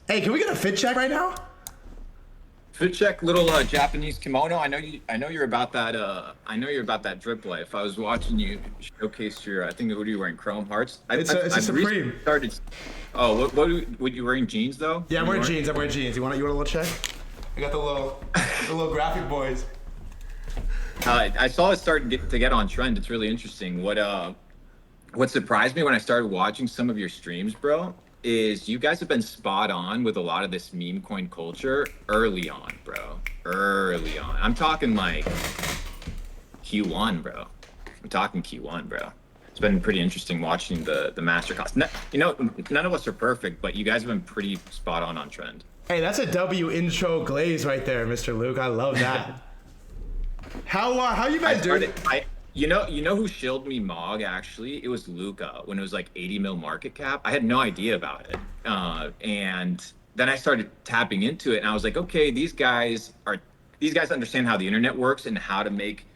Hey, can we get a fit check right now? Fit check, little Japanese kimono. I know you. I know you're about that. I know you're about that drip life. I was watching you showcase your. I think what are you wearing? Chrome Hearts. It's a I've recently Supreme. started. Oh, what you wearing jeans though? Yeah, I'm What are you wearing wearing? jeans. I'm wearing jeans. You want a little check? I got the little graphic boys. I saw it start to get on trend. It's really interesting. What surprised me when I started watching some of your streams, bro, is you guys have been spot on with a lot of this meme coin culture early on, bro. Early on. I'm talking like Q1, bro. I'm talking Q1, bro. It's been pretty interesting watching the master class. You know, none of us are perfect, but you guys have been pretty spot on trend. Hey, that's a W intro glaze right there, Mr. Luke. I love that. How you I been, dude? started. You know who shilled me Mog actually? It was Luca when it was like 80 mil market cap. I had no idea about it, and then I started tapping into it, and I was like, okay, these guys understand how the internet works and how to make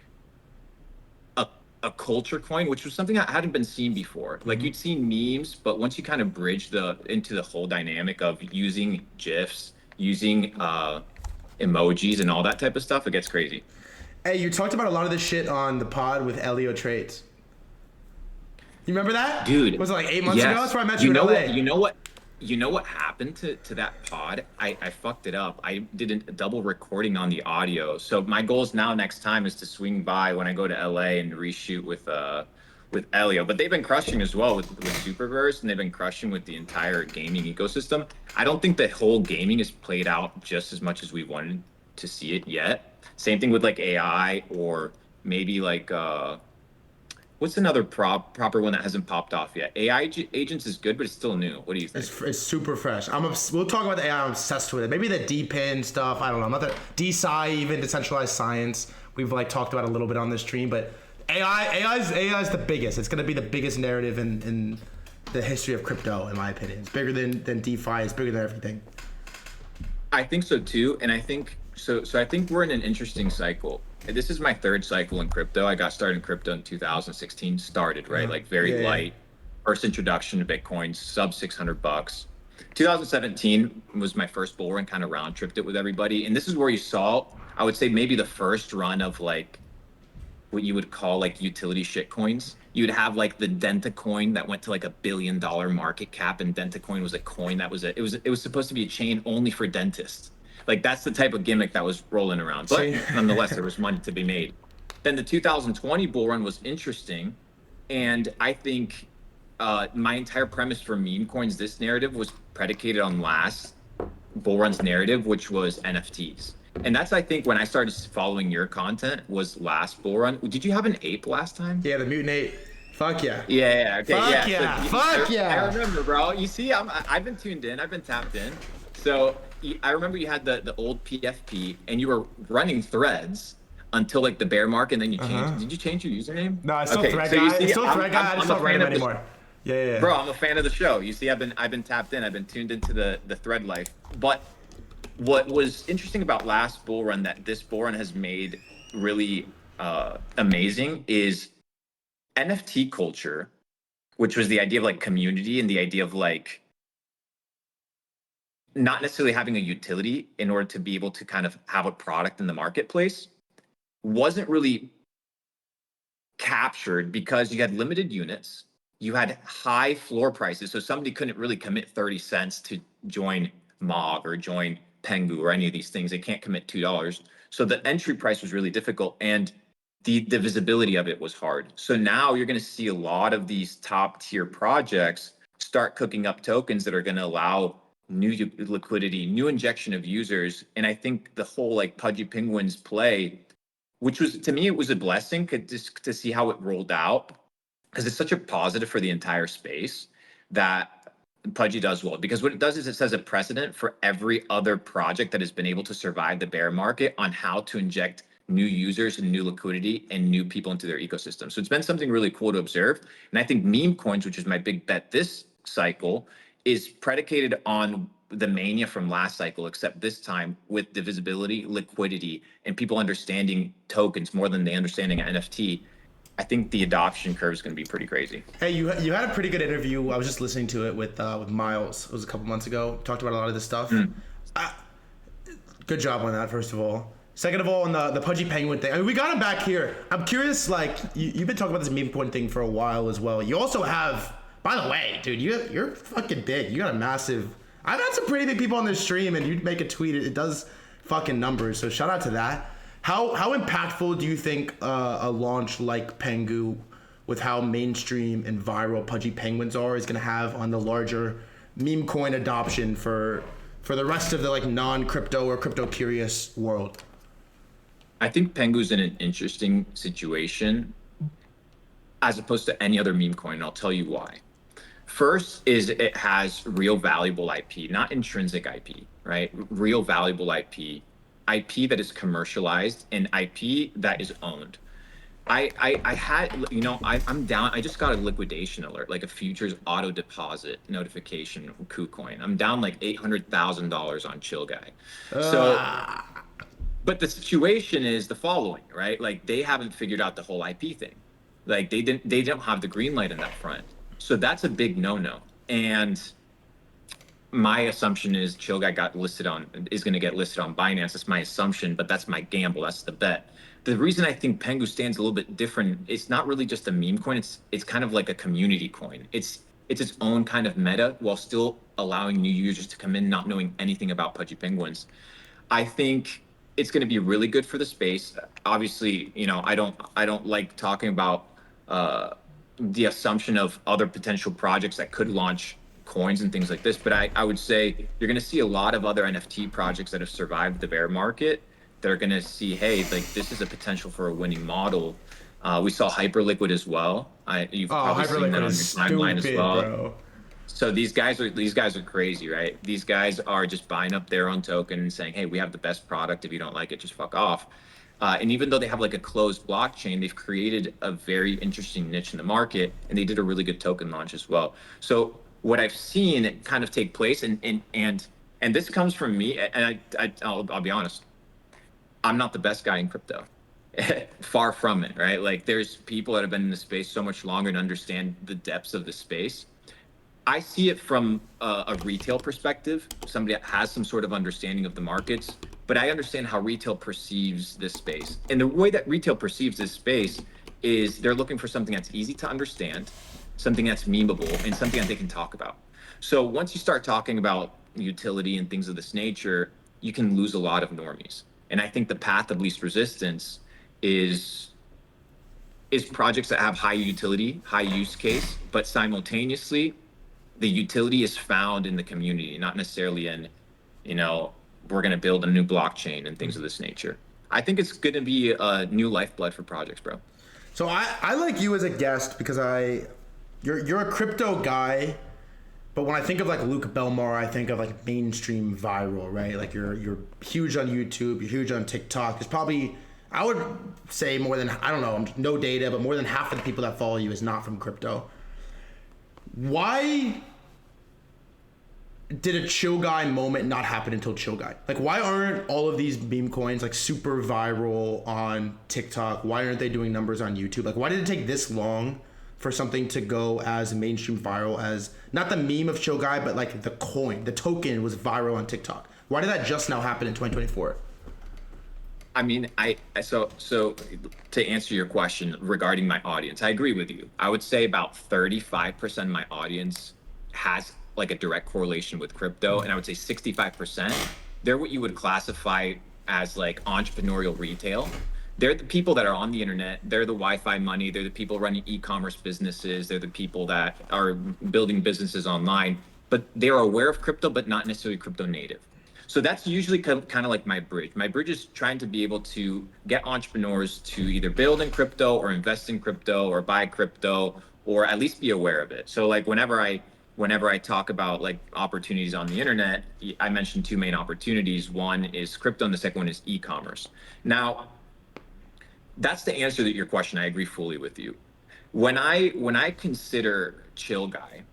a a culture coin, which was something I hadn't been seen before. Like you'd seen memes, but once you kind of bridge the into the whole dynamic of using GIFs, using emojis, and all that type of stuff, it gets crazy. Hey, you talked about a lot of this shit on the pod with Elio Trades. You remember that? Dude, Was it like 8 months ago? That's yes. where I met you in LA. You know what happened to that pod? I fucked it up. I did a double recording on the audio. So my goals now next time is to swing by when I go to LA and reshoot with Elio. But they've been crushing as well with Superverse, and they've been crushing with the entire gaming ecosystem. I don't think the whole gaming is played out just as much as we wanted to see it yet. Same thing with like AI or maybe like what's another proper one that hasn't popped off yet? Agents is good, but it's still new. What do you think? It's super fresh. We'll talk about the AI. I'm obsessed with it. Maybe the DPIN stuff. I don't know. I'm not the DSci, even decentralized science. We've like talked about a little bit on this stream, but AI is the biggest. It's gonna be the biggest narrative in the history of crypto, in my opinion. It's bigger than DeFi. It's bigger than everything. I think so too, and I think so. So I think we're in an interesting cycle. This is my third cycle in crypto. I got started in crypto in 2016. Started right, like very Yeah, yeah. light. First introduction to Bitcoin, sub $600. 2017 was my first bull run, kind of round tripped it with everybody, and this is where you saw, I would say, maybe the first run of like what you would call like utility shit coins. You'd have like the Denta coin that went to like $1 billion market cap, and Denta coin was a coin that was it was supposed to be a chain only for dentists. Like that's the type of gimmick that was rolling around. But See, nonetheless, there was money to be made. Then the 2020 bull run was interesting, and I think my entire premise for meme coins, this narrative was predicated on last bull run's narrative, which was NFTs. And that's, I think, when I started following your content was last bull run. Did you have an ape last time? yeah, the mutant ape. Fuck yeah. Okay, Fuck yeah. So yeah. Fuck I yeah. remember, bro. You see, I've been tuned in. I've been tapped in. So I remember you had the old PFP, and you were running threads until like the bear market, and then you changed. Did you change your username? No, I still Okay, thread so you guy. It's see, still thread guy. I just I'm a don't write fan him of the anymore. Yeah, yeah, yeah. bro. I'm a fan of the show. You see, I've been tapped in. I've been tuned into the thread life. But what was interesting about last bull run that this bull run has made really amazing is NFT culture, which was the idea of like community and the idea of like not necessarily having a utility in order to be able to kind of have a product in the marketplace wasn't really captured because you had limited units, you had high floor prices, so somebody couldn't really commit 30 cents to join Mog or join Pengu or any of these things. They can't commit $2. So the entry price was really difficult, and the visibility of it was hard. So now you're going to see a lot of these top tier projects start cooking up tokens that are going to allow new liquidity, new injection of users. And I think the whole like Pudgy Penguins play, which was, to me, it was a blessing just to see how it rolled out, because it's such a positive for the entire space that Pudgy does well. Because what it does is it sets a precedent for every other project that has been able to survive the bear market on how to inject new users and new liquidity and new people into their ecosystem. So it's been something really cool to observe. And I think meme coins, which is my big bet this cycle, is predicated on the mania from last cycle, except this time with divisibility, liquidity, and people understanding tokens more than they understanding NFT. I think the adoption curve is going to be pretty crazy. Hey, you had a pretty good interview. I was just listening to it with Miles. It was a couple months ago. Talked about a lot of this stuff. Mm. Good job on that, first of all. Second of all, on the Pudgy Penguin thing. I mean, we got him back here. I'm curious, like, you've been talking about this meme coin thing for a while as well. You also have, by the way, dude, you're fucking big. You got a massive. I've had some pretty big people on this stream, and you make a tweet, it does fucking numbers. So shout out to that. How impactful do you think a launch like Pengu, with how mainstream and viral Pudgy Penguins are, is going to have on the larger meme coin adoption for the rest of the like non-crypto or crypto curious world? I think Pengu's in an interesting situation as opposed to any other meme coin, and I'll tell you why. First is it has real valuable IP, not intrinsic IP, right? Real valuable IP that is commercialized and IP that is owned. I had, I'm down. I just got a liquidation alert, like a futures auto deposit notification from KuCoin. I'm down like $800,000 on Chill Guy. So, but the situation is the following, right? Like they haven't figured out the whole IP thing. Like they don't have the green light in that front. So that's a big no-no. And my assumption is Chill Guy is going to get listed on Binance. That's my assumption, but that's my gamble. That's the bet. The reason I think Pengu stands a little bit different, it's not really just a meme coin. It's kind of like a community coin. It's its own kind of meta while still allowing new users to come in not knowing anything about Pudgy Penguins. I think it's going to be really good for the space. Obviously, I don't like talking about the assumption of other potential projects that could launch coins and things like this, but I would say you're going to see a lot of other NFT projects that have survived the bear market. They're going to see, hey, like this is a potential for a winning model. We saw Hyperliquid as well. You've probably seen that on your timeline as well. Bro. So these guys are crazy, right? These guys are just buying up their own token and saying, hey, we have the best product. If you don't like it, just fuck off. And even though they have like a closed blockchain, they've created a very interesting niche in the market, and they did a really good token launch as well. So what I've seen kind of take place, and this comes from me, and I'll be honest, I'm not the best guy in crypto. Far from it, right? Like there's people that have been in the space so much longer and understand the depths of the space. I see it from a retail perspective, somebody that has some sort of understanding of the markets, but I understand how retail perceives this space. And the way that retail perceives this space is they're looking for something that's easy to understand, something that's memeable, and something that they can talk about. So once you start talking about utility and things of this nature, you can lose a lot of normies. And I think the path of least resistance is projects that have high utility, high use case, but simultaneously, the utility is found in the community, not necessarily in, we're going to build a new blockchain and things of this nature. I think it's going to be a new lifeblood for projects, bro. So I like you as a guest because you're a crypto guy, but when I think of like Luke Belmar, I think of like mainstream viral, right? Like you're huge on YouTube, you're huge on TikTok. There's probably, I would say more than, I don't know, no data, but more than half of the people that follow you is not from crypto. Why did a Chill Guy moment not happen until Chill Guy? Like, why aren't all of these meme coins like super viral on TikTok? Why aren't they doing numbers on YouTube? Like, why did it take this long for something to go as mainstream viral as not the meme of Chill Guy, but like the coin, the token was viral on TikTok? Why did that just now happen in 2024? I mean, so to answer your question regarding my audience, I agree with you. I would say about 35% of my audience has like a direct correlation with crypto, and I would say 65%, they're what you would classify as like entrepreneurial retail. They're the people that are on the internet. They're the Wi-Fi money. They're the people running e-commerce businesses. They're the people that are building businesses online, but they're aware of crypto, but not necessarily crypto native. So that's usually kind of like my bridge. My bridge is trying to be able to get entrepreneurs to either build in crypto or invest in crypto or buy crypto, or at least be aware of it. So like whenever I talk about like opportunities on the internet, I mentioned two main opportunities. One is crypto and the second one is e-commerce. Now, that's the answer to your question. I agree fully with you. When I consider Chill Guy,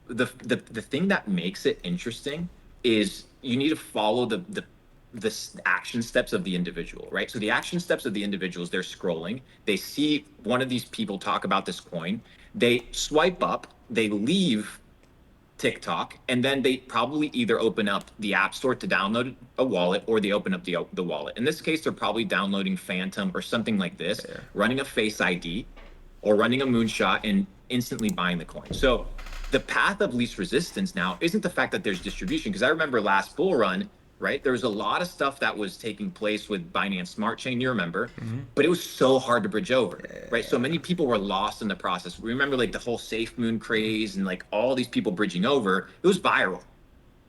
the thing that makes it interesting is you need to follow action steps of the individual, right? So the action steps of the individuals, they're scrolling, they see one of these people talk about this coin, they swipe up, they leave TikTok, and then they probably either open up the App Store to download a wallet, or they open up the wallet. In this case, they're probably downloading Phantom or something like this, running a Face ID or running a moonshot and instantly buying the coin. So the path of least resistance now isn't the fact that there's distribution, because I remember last bull run, right? There was a lot of stuff that was taking place with Binance Smart Chain, you remember, but it was so hard to bridge over, right? So many people were lost in the process. Remember like the whole Safe Moon craze and like all these people bridging over, it was viral.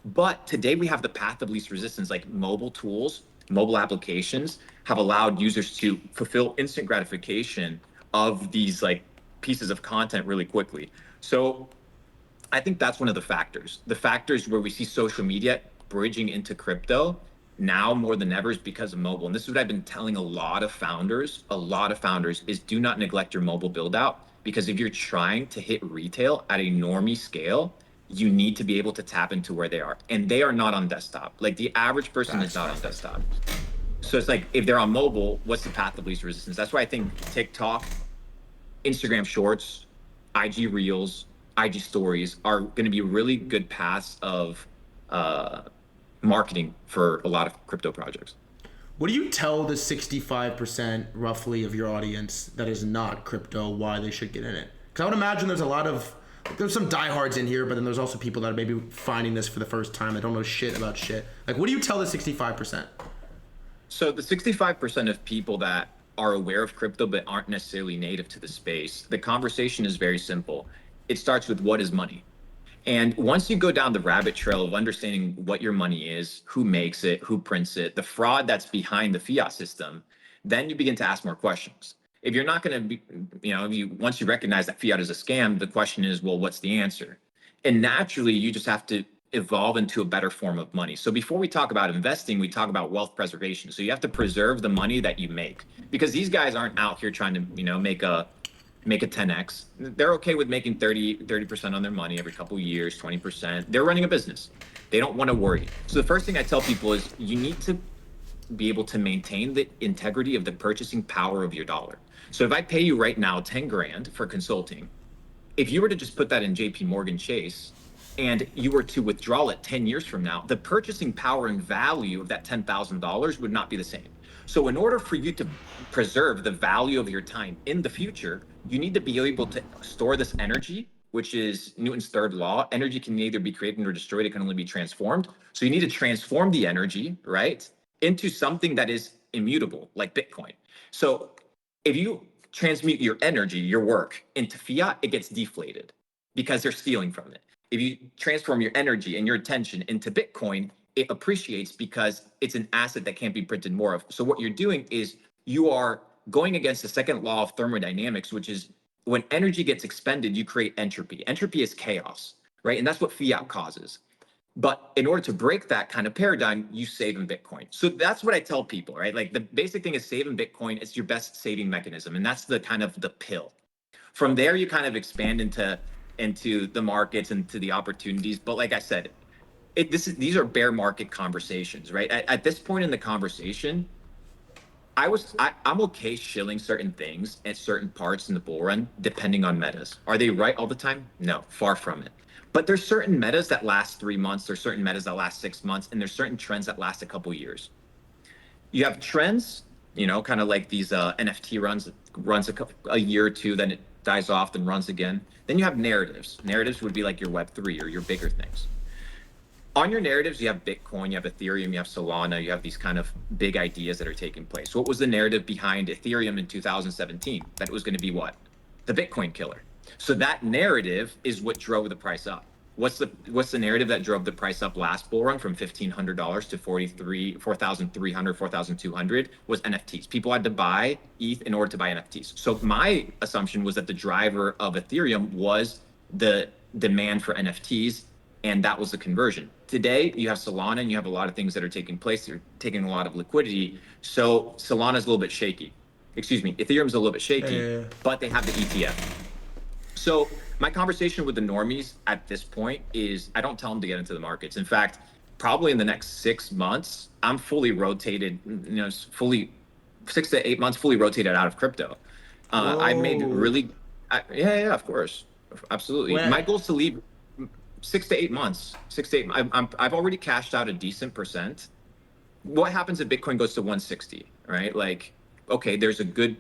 But today we have the path of least resistance, like mobile tools, mobile applications have allowed users to fulfill instant gratification of these like pieces of content really quickly. So I think that's one of the factors. The factors where we see social media bridging into crypto now more than ever is because of mobile. And this is what I've been telling a lot of founders, is do not neglect your mobile build out, because if you're trying to hit retail at a normie scale, you need to be able to tap into where they are. And they are not on desktop. Like the average person is not on desktop. So it's like, if they're on mobile, what's the path of least resistance? That's why I think TikTok, Instagram Shorts, IG Reels, IG Stories are going to be really good paths of marketing for a lot of crypto projects. What do you tell the 65% roughly of your audience that is not crypto why they should get in it? Because I would imagine there's some diehards in here, but then there's also people that are maybe finding this for the first time that don't know shit about shit. Like, what do you tell the 65%? So the 65% of people that are aware of crypto but aren't necessarily native to the space, the conversation is very simple. It starts with, what is money? And once you go down the rabbit trail of understanding what your money is, who makes it, who prints it, the fraud that's behind the fiat system, then you begin to ask more questions. If you're not going to be, once you recognize that fiat is a scam, the question is, well, what's the answer? And naturally, you just have to evolve into a better form of money. So before we talk about investing, we talk about wealth preservation. So you have to preserve the money that you make, because these guys aren't out here trying to, make a 10x. They're okay with making 30% on their money every couple of years, 20%. They're running a business. They don't want to worry. So the first thing I tell people is you need to be able to maintain the integrity of the purchasing power of your dollar. So if I pay you right now 10 grand for consulting, if you were to just put that in JP Morgan Chase and you were to withdraw it 10 years from now, the purchasing power and value of that $10,000 would not be the same. So in order for you to preserve the value of your time in the future, you need to be able to store this energy, which is Newton's third law. Energy can neither be created nor destroyed. It can only be transformed. So you need to transform the energy, right, into something that is immutable, like Bitcoin. So if you transmute your energy, your work, into fiat, it gets deflated because they're stealing from it. If you transform your energy and your attention into Bitcoin, it appreciates because it's an asset that can't be printed more of. So what you're doing is you are going against the second law of thermodynamics, which is when energy gets expended, you create entropy. Entropy is chaos, right? And that's what fiat causes. But in order to break that kind of paradigm, you save in Bitcoin. So that's what I tell people, right? Like the basic thing is save in Bitcoin. It's your best saving mechanism. And that's the kind of the pill. From there, you kind of expand into the markets and to the opportunities. But like I said, these are bear market conversations, right? At this point in the conversation, I'm okay shilling certain things at certain parts in the bull run, depending on metas. Are they right all the time? No, far from it. But there's certain metas that last 3 months, there's certain metas that last 6 months, and there's certain trends that last a couple years. You have trends, kind of like these NFT runs a year or two, then it dies off, then runs again. Then you have narratives. Narratives would be like your Web3 or your bigger things. On your narratives, you have Bitcoin, you have Ethereum, you have Solana, you have these kind of big ideas that are taking place. What was the narrative behind Ethereum in 2017? That it was going to be what? The Bitcoin killer. So that narrative is what drove the price up. What's the narrative that drove the price up last bull run from $1,500 to 4,300, 4,200 was NFTs. People had to buy ETH in order to buy NFTs. So my assumption was that the driver of Ethereum was the demand for NFTs, and that was the conversion. Today, you have Solana and you have a lot of things that are taking place. They're taking a lot of liquidity. So Solana is a little bit shaky. Ethereum's a little bit shaky, but they have the ETF. So my conversation with the normies at this point is I don't tell them to get into the markets. In fact, probably in the next 6 months, I'm fully rotated, fully 6 to 8 months, fully rotated out of crypto. I've made Whoa. really, yeah, of course, absolutely. When My goal is to leave 6 to 8 months. 6 to 8. I've already cashed out a decent percent. What happens if Bitcoin goes to 160? Right? Like, okay, there's a good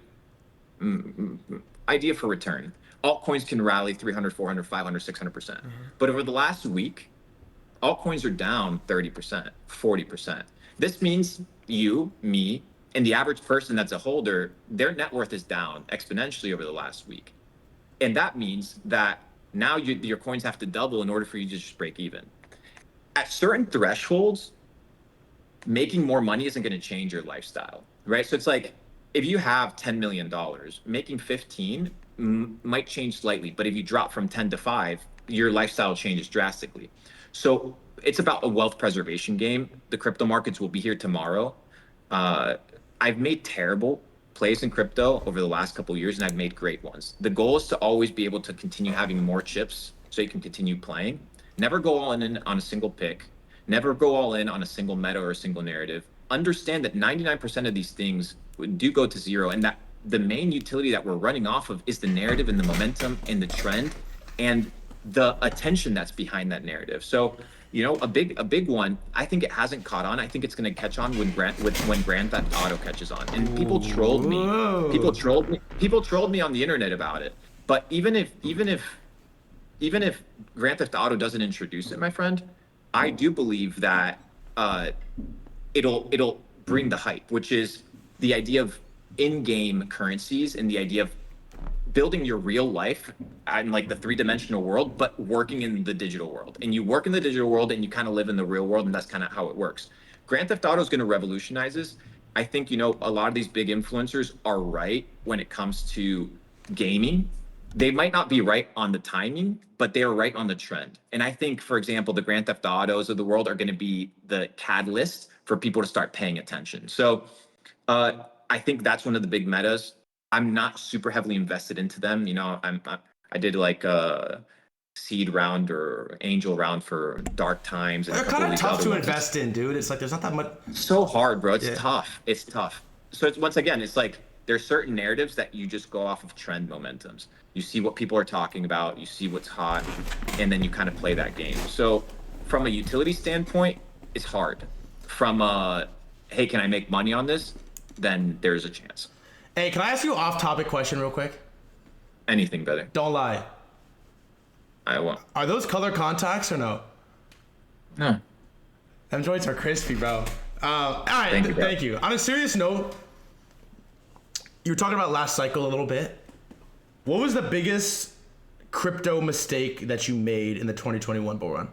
idea for return. Altcoins can rally 300, 400, 500, 600%. But over the last week, altcoins are down 30%, 40%. This means you, me, and the average person that's a holder, their net worth is down exponentially over the last week. And that means that now your coins have to double in order for you to just break even. At certain thresholds, making more money isn't going to change your lifestyle, right? So it's like if you have $10 million, making 15 might change slightly, but if you drop from 10 to 5, your lifestyle changes drastically. So it's about a wealth preservation game. The crypto markets will be here tomorrow. Uh, I've made terrible plays in crypto over the last couple of years, and I've made great ones. The goal is to always be able to continue having more chips so you can continue playing. Never go all in on a single pick. Never go all in on a single meta or a single narrative. Understand that 99% of these things do go to zero, and that the main utility that we're running off of is the narrative and the momentum and the trend and the attention that's behind that narrative. So, a big one. I think it hasn't caught on. I think it's going to catch on when Grand Theft Auto catches on. And people trolled me. People Whoa. trolled me. People trolled me on the internet about it. But even if Grand Theft Auto doesn't introduce it, my friend, I do believe that uh, it'll bring the hype, which is the idea of in-game currencies and the idea of building your real life in like the three-dimensional world, but working in the digital world. And you work in the digital world and you kind of live in the real world, and that's kind of how it works. Grand Theft Auto is going to revolutionize this. I think a lot of these big influencers are right when it comes to gaming. They might not be right on the timing, but they are right on the trend. And I think, for example, the Grand Theft Autos of the world are going to be the catalyst for people to start paying attention. So I think that's one of the big metas. I'm not super heavily invested into them. I did like a seed round or angel round for Dark Times and a They're couple kind of of these tough other to ones. invest in, dude. It's like there's not that much. So hard, bro. It's Yeah. tough. It's tough. So it's once again, it's like there's certain narratives that you just go off of trend momentums. You see what people are talking about, you see what's hot, and then you kind of play that game. So from a utility standpoint, it's hard. From a hey, can I make money on this? Then there's a chance. Hey, can I ask you an off-topic question real quick? Anything better. Don't lie. I won't. Are those color contacts or no? No. Them joints are crispy, bro. All right, Thank you, bro. thank you. On a serious note, you were talking about last cycle a little bit. What was the biggest crypto mistake that you made in the 2021 bull run?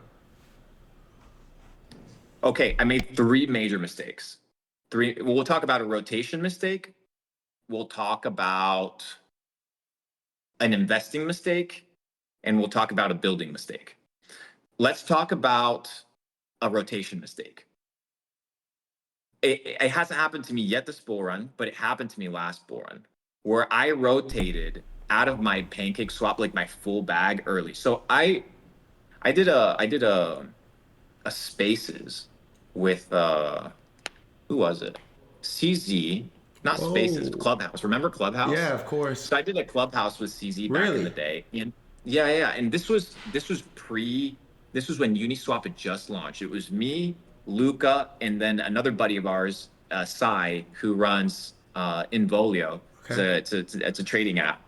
Okay, I made three major mistakes. We'll talk about a rotation mistake. We'll talk about an investing mistake, and we'll talk about a building mistake. Let's talk about a rotation mistake. It hasn't happened to me yet this bull run, but it happened to me last bull run where I rotated out of my pancake swap, like my full bag early. So I did a spaces with who was it? CZ, not Spaces, Whoa. Clubhouse. Remember Clubhouse? Yeah, of course. So I did a Clubhouse with CZ back in Really? the day. And yeah. And this was when Uniswap had just launched. It was me, Luca, and then another buddy of ours, Sai, who runs Involio. Okay. It's a trading app.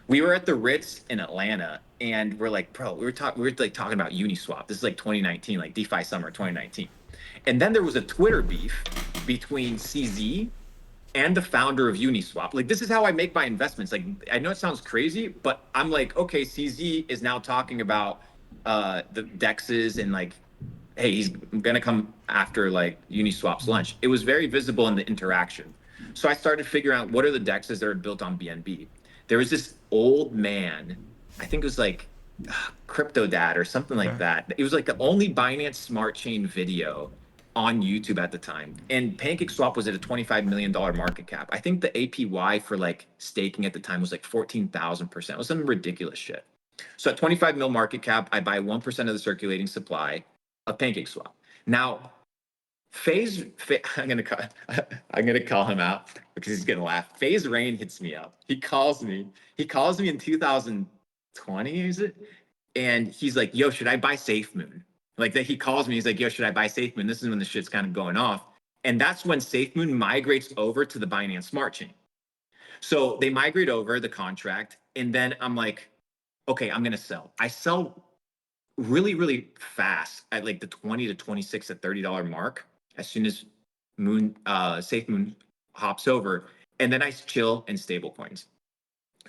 We were at the Ritz in Atlanta, and we're like, bro, we were like talking about Uniswap. This is like 2019, like DeFi summer 2019. And then there was a Twitter beef between CZ and the founder of Uniswap. Like, this is how I make my investments. Like, I know it sounds crazy, but I'm like, okay, CZ is now talking about the dexes and like, hey, he's gonna come after like Uniswap's lunch. It was very visible in the interaction. So I started figuring out what are the dexes that are built on BNB. There was this old man, I think it was like Crypto Dad or something like that. It was like the only Binance Smart Chain video on YouTube at the time. And PancakeSwap was at a $25 million market cap. I think the APY for like staking at the time was like 14,000%. It was some ridiculous shit. So at 25 mil market cap, I buy 1% of the circulating supply of PancakeSwap. Now, I'm gonna call him out because he's gonna laugh. Phase Rain hits me up. He calls me in 2020, is it? And he's like, yo, should I buy SafeMoon? Like that he calls me, he's like, yo, should I buy SafeMoon? This is when the shit's kind of going off. And that's when SafeMoon migrates over to the Binance Smart Chain. So they migrate over the contract, and then I'm like, okay, I'm gonna sell. I sell really, really fast at like the 20 to 26 to $30 mark as soon as SafeMoon hops over, and then I chill in stable coins.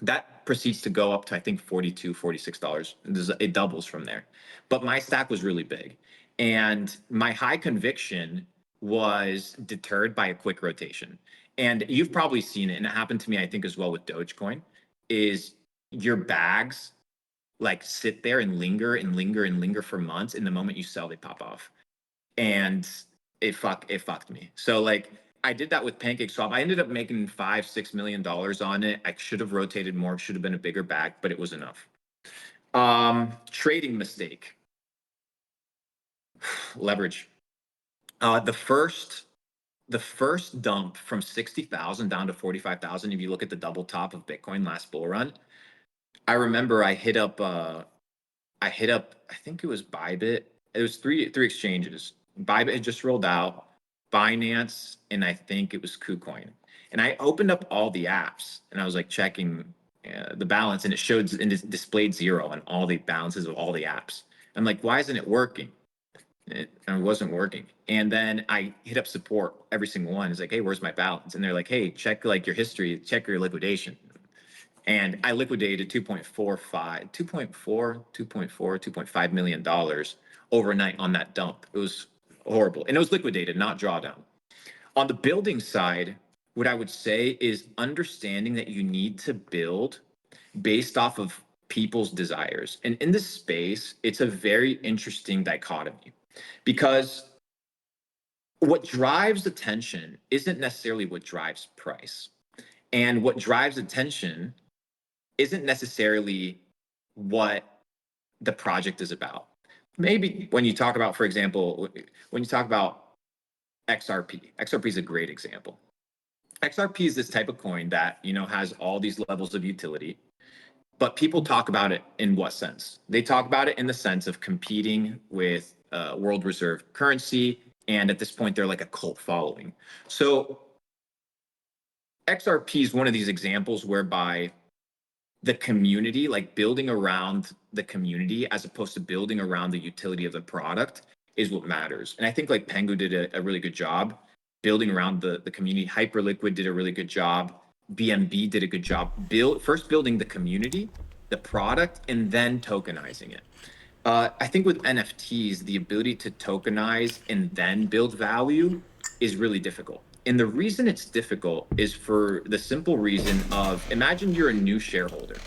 That proceeds to go up to I think $42, $46. It doubles from there. But my stack was really big, and my high conviction was deterred by a quick rotation. And you've probably seen it, and it happened to me I think as well with Dogecoin. Is your bags like sit there and linger and linger and linger for months, and the moment you sell, they pop off, and it fucked me. So like I did that with PancakeSwap. I ended up making $5-6 million on it. I should have rotated more. Should have been a bigger bag, but it was enough. Trading mistake. Leverage. The first dump from 60,000 down to 45,000. If you look at the double top of Bitcoin last bull run, I remember I hit up. I think it was Bybit. It was three exchanges. Bybit had just rolled out, Binance, and I think it was KuCoin. And I opened up all the apps and I was like checking the balance, and it showed and it displayed 0 on all the balances of all the apps. I'm like, why isn't it working? It wasn't working. And then I hit up support every single one. It's like, hey, where's my balance? And they're like, hey, check like your history, check your liquidation. And I liquidated $2.5 million overnight on that dump. It was horrible. And it was liquidated, not drawdown. On the building side, what I would say is understanding that you need to build based off of people's desires. And in this space, it's a very interesting dichotomy because what drives attention isn't necessarily what drives price. And what drives attention isn't necessarily what the project is about. Maybe when you talk about, for example, when you talk about XRP is a great example. XRP is this type of coin that, has all these levels of utility, but people talk about it in what sense? They talk about it in the sense of competing with world reserve currency. And at this point, they're like a cult following. So XRP is one of these examples whereby the community, like building around the community as opposed to building around the utility of the product, is what matters. And I think like Pengu did a really good job building around the community. Hyperliquid did a really good job. BNB did a good job first building the community, the product, and then tokenizing it. I think with NFTs, the ability to tokenize and then build value is really difficult. And the reason it's difficult is for the simple reason of, imagine you're a new shareholder,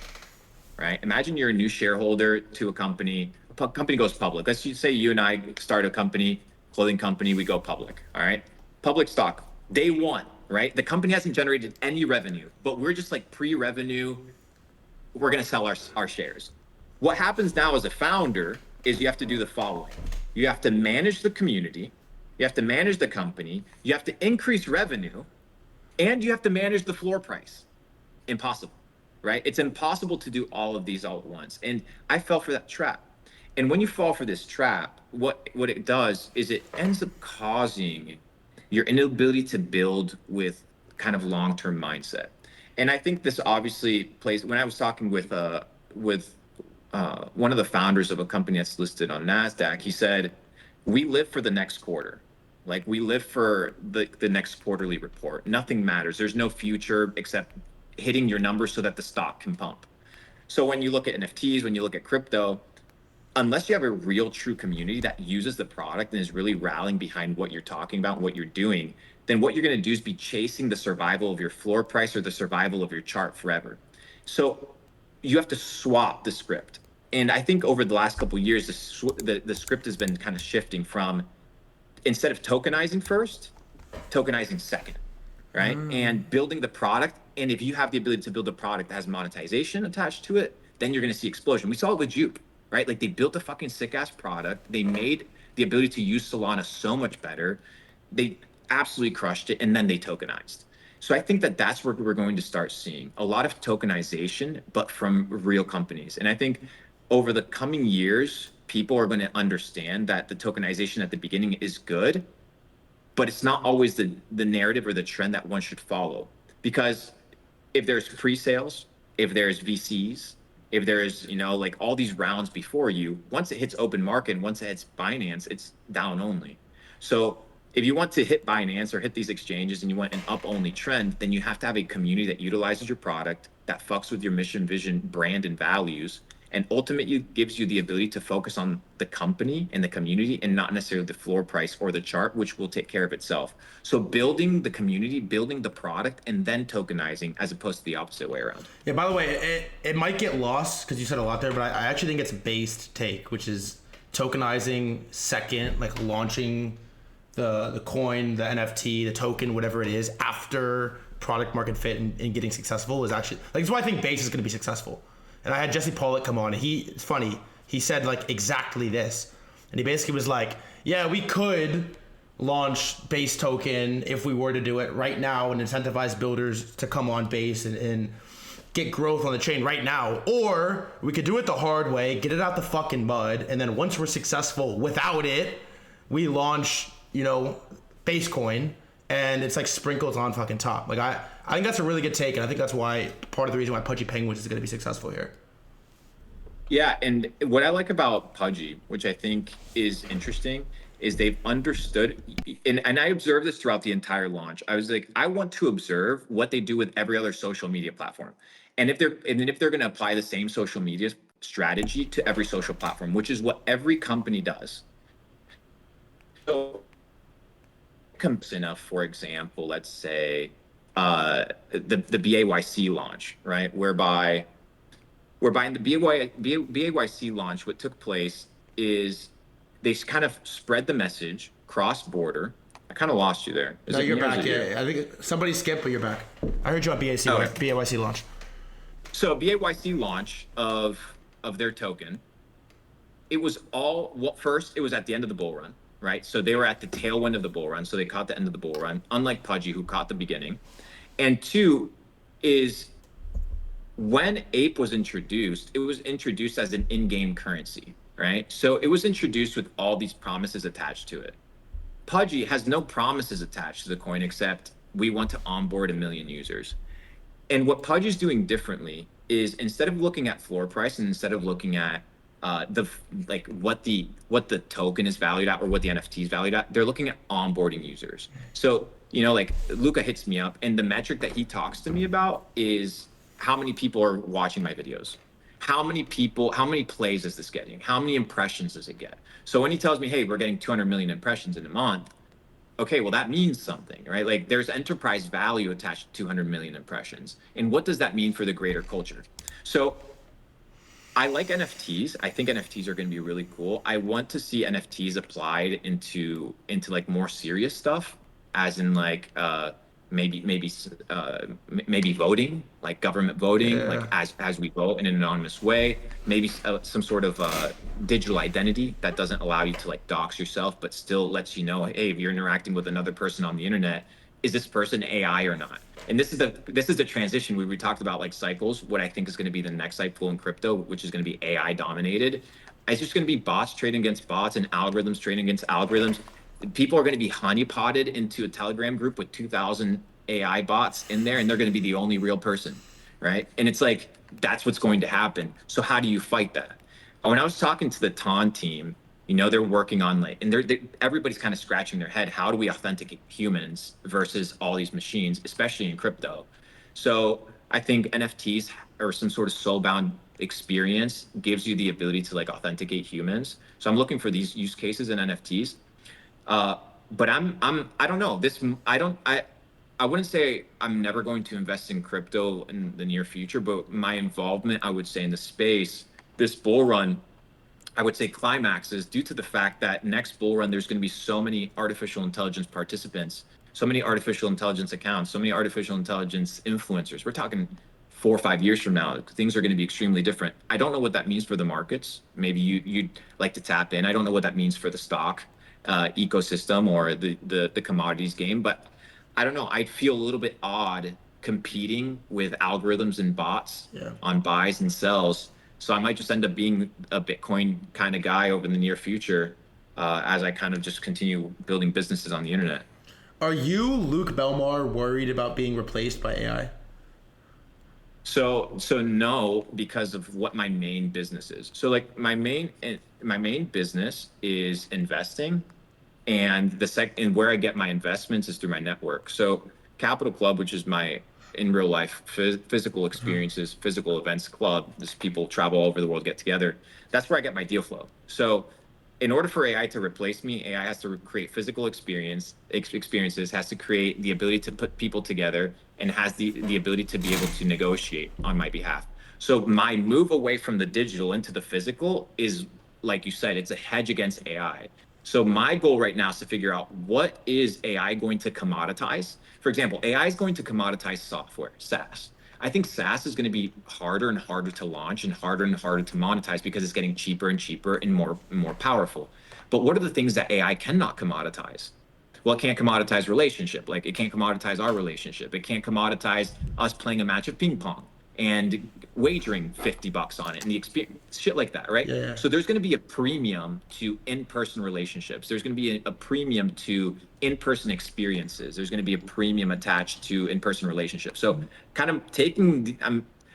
right? Imagine you're a new shareholder to a company. A company goes public. Let's just say you and I start a company, clothing company, we go public, all right? Public stock, day one, right? The company hasn't generated any revenue, but we're just like pre-revenue. We're going to sell our shares. What happens now as a founder is you have to do the following. You have to manage the community. You have to manage the company. You have to increase revenue, and you have to manage the floor price. Impossible, right? It's impossible to do all of these all at once. And I fell for that trap. And when you fall for this trap, what it does is it ends up causing your inability to build with kind of long-term mindset. And I think this obviously plays. When I was talking with one of the founders of a company that's listed on NASDAQ, he said, we live for the next quarter. Like we live for the next quarterly report. Nothing matters. There's no future except hitting your numbers so that the stock can pump. So when you look at NFTs, when you look at crypto, unless you have a real true community that uses the product and is really rallying behind what you're talking about, what you're doing, then what you're going to do is be chasing the survival of your floor price or the survival of your chart forever. So you have to swap the script. And I think over the last couple of years, the script has been kind of shifting from, instead of tokenizing first, tokenizing second, right? And building the product. And if you have the ability to build a product that has monetization attached to it, then you're going to see explosion. We saw it with Juke, right? Like they built a fucking sick ass product. They made the ability to use Solana so much better. They absolutely crushed it, and then they tokenized. So I think that that's where we're going to start seeing a lot of tokenization, but from real companies. And I think over the coming years, people are going to understand that the tokenization at the beginning is good, but it's not always the narrative or the trend that one should follow. Because if there's pre-sales, if there's VCs, if there's, like all these rounds before you, once it hits open market, and once it hits Binance, it's down only. So if you want to hit Binance or hit these exchanges and you want an up only trend, then you have to have a community that utilizes your product, that fucks with your mission, vision, brand, and values, and ultimately gives you the ability to focus on the company and the community and not necessarily the floor price or the chart, which will take care of itself. So building the community, building the product, and then tokenizing, as opposed to the opposite way around. Yeah, by the way, it might get lost because you said a lot there, but I actually think it's based take, which is tokenizing second, like launching the coin, the NFT, the token, whatever it is, after product market fit and getting successful is actually, like, that's why I think base is going to be successful. And I had Jesse Pollock come on, and it's funny, he said like exactly this. And he basically was like, yeah, we could launch base token if we were to do it right now and incentivize builders to come on base and get growth on the chain right now. Or we could do it the hard way, get it out the fucking mud, and then once we're successful without it, we launch, base coin, and it's like sprinkles on fucking top. Like I think that's a really good take, and I think that's why part of the reason why Pudgy Penguins is going to be successful here. Yeah, and what I like about Pudgy, which I think is interesting, is they've understood, and I observed this throughout the entire launch. I was like, I want to observe what they do with every other social media platform, and if they're going to apply the same social media strategy to every social platform, which is what every company does. So, enough, for example, let's say the BAYC launch, right? Whereby in the BAYC launch, what took place is they kind of spread the message cross-border. I kind of lost you there. No, you're back. Yeah, I think somebody skipped, but you're back. I heard you on BAYC launch. So BAYC launch of their token, it was first, it was at the end of the bull run, right? So they were at the tailwind of the bull run, so they caught the end of the bull run, unlike Pudgy, who caught the beginning. And two is, when Ape was introduced, it was introduced as an in-game currency, right? So it was introduced with all these promises attached to it. Pudgy has no promises attached to the coin except we want to onboard 1 million users. And what Pudgy is doing differently is, instead of looking at floor price and instead of looking at what the token is valued at or what the NFT is valued at, they're looking at onboarding users. So, like Luca hits me up, and the metric that he talks to me about is how many people are watching my videos. How many plays is this getting? How many impressions does it get? So when he tells me, hey, we're getting 200 million impressions in a month, okay, well, that means something, right? Like, there's enterprise value attached to 200 million impressions. And what does that mean for the greater culture? So I like NFTs. I think NFTs are going to be really cool. I want to see NFTs applied into like more serious stuff, as in like maybe voting, like government voting, like as we vote in an anonymous way, maybe some sort of digital identity that doesn't allow you to like dox yourself, but still lets you know, hey, if you're interacting with another person on the internet, is this person AI or not? And this is the transition we talked about, like cycles. What I think is going to be the next cycle in crypto, which is going to be AI dominated. It's just going to be bots trading against bots and algorithms trading against algorithms. People are going to be honeypotted into a Telegram group with 2,000 AI bots in there, and they're going to be the only real person, right? And it's like, that's what's going to happen. So how do you fight that? When I was talking to the TON team, they're working on everybody's kind of scratching their head. How do we authenticate humans versus all these machines, especially in crypto? So I think NFTs or some sort of soul-bound experience gives you the ability to like authenticate humans. So I'm looking for these use cases in NFTs. But I don't know. I wouldn't say I'm never going to invest in crypto in the near future, but my involvement, I would say, in the space, this bull run, I would say climaxes due to the fact that next bull run, there's going to be so many artificial intelligence participants, so many artificial intelligence accounts, so many artificial intelligence influencers. We're talking 4 or 5 years from now, things are going to be extremely different. I don't know what that means for the markets. Maybe you'd like to tap in. I don't know what that means for the stock ecosystem or the commodities game, but I don't know. I'd feel a little bit odd competing with algorithms and bots Yeah. on buys and sells. So I might just end up being a Bitcoin kind of guy over the near future as I kind of just continue building businesses on the internet. Are you, Luke Belmar, worried about being replaced by AI? So no, because of what my main business is. So like my main business is investing, and and where I get my investments is through my network. So Capital Club, which is my in real life physical experiences, physical events club. This people travel all over the world, get together. That's where I get my deal flow. So in order for AI to replace me, AI has to create physical experiences, has to create the ability to put people together, and has the ability to be able to negotiate on my behalf. So my move away from the digital into the physical is, like you said, it's a hedge against AI. So my goal right now is to figure out what is AI going to commoditize. For example, AI is going to commoditize software, SaaS. I think SaaS is going to be harder and harder to launch and harder to monetize because it's getting cheaper and cheaper and more powerful. But what are the things that AI cannot commoditize? Well, it can't commoditize relationship. Like it can't commoditize our relationship. It can't commoditize us playing a match of ping pong and wagering $50 on it and the experience, shit like that, right? Yeah. So there's going to be a premium to in-person relationships. There's going to be a premium to in-person experiences. There's going to be a premium attached to in-person relationships. So kind of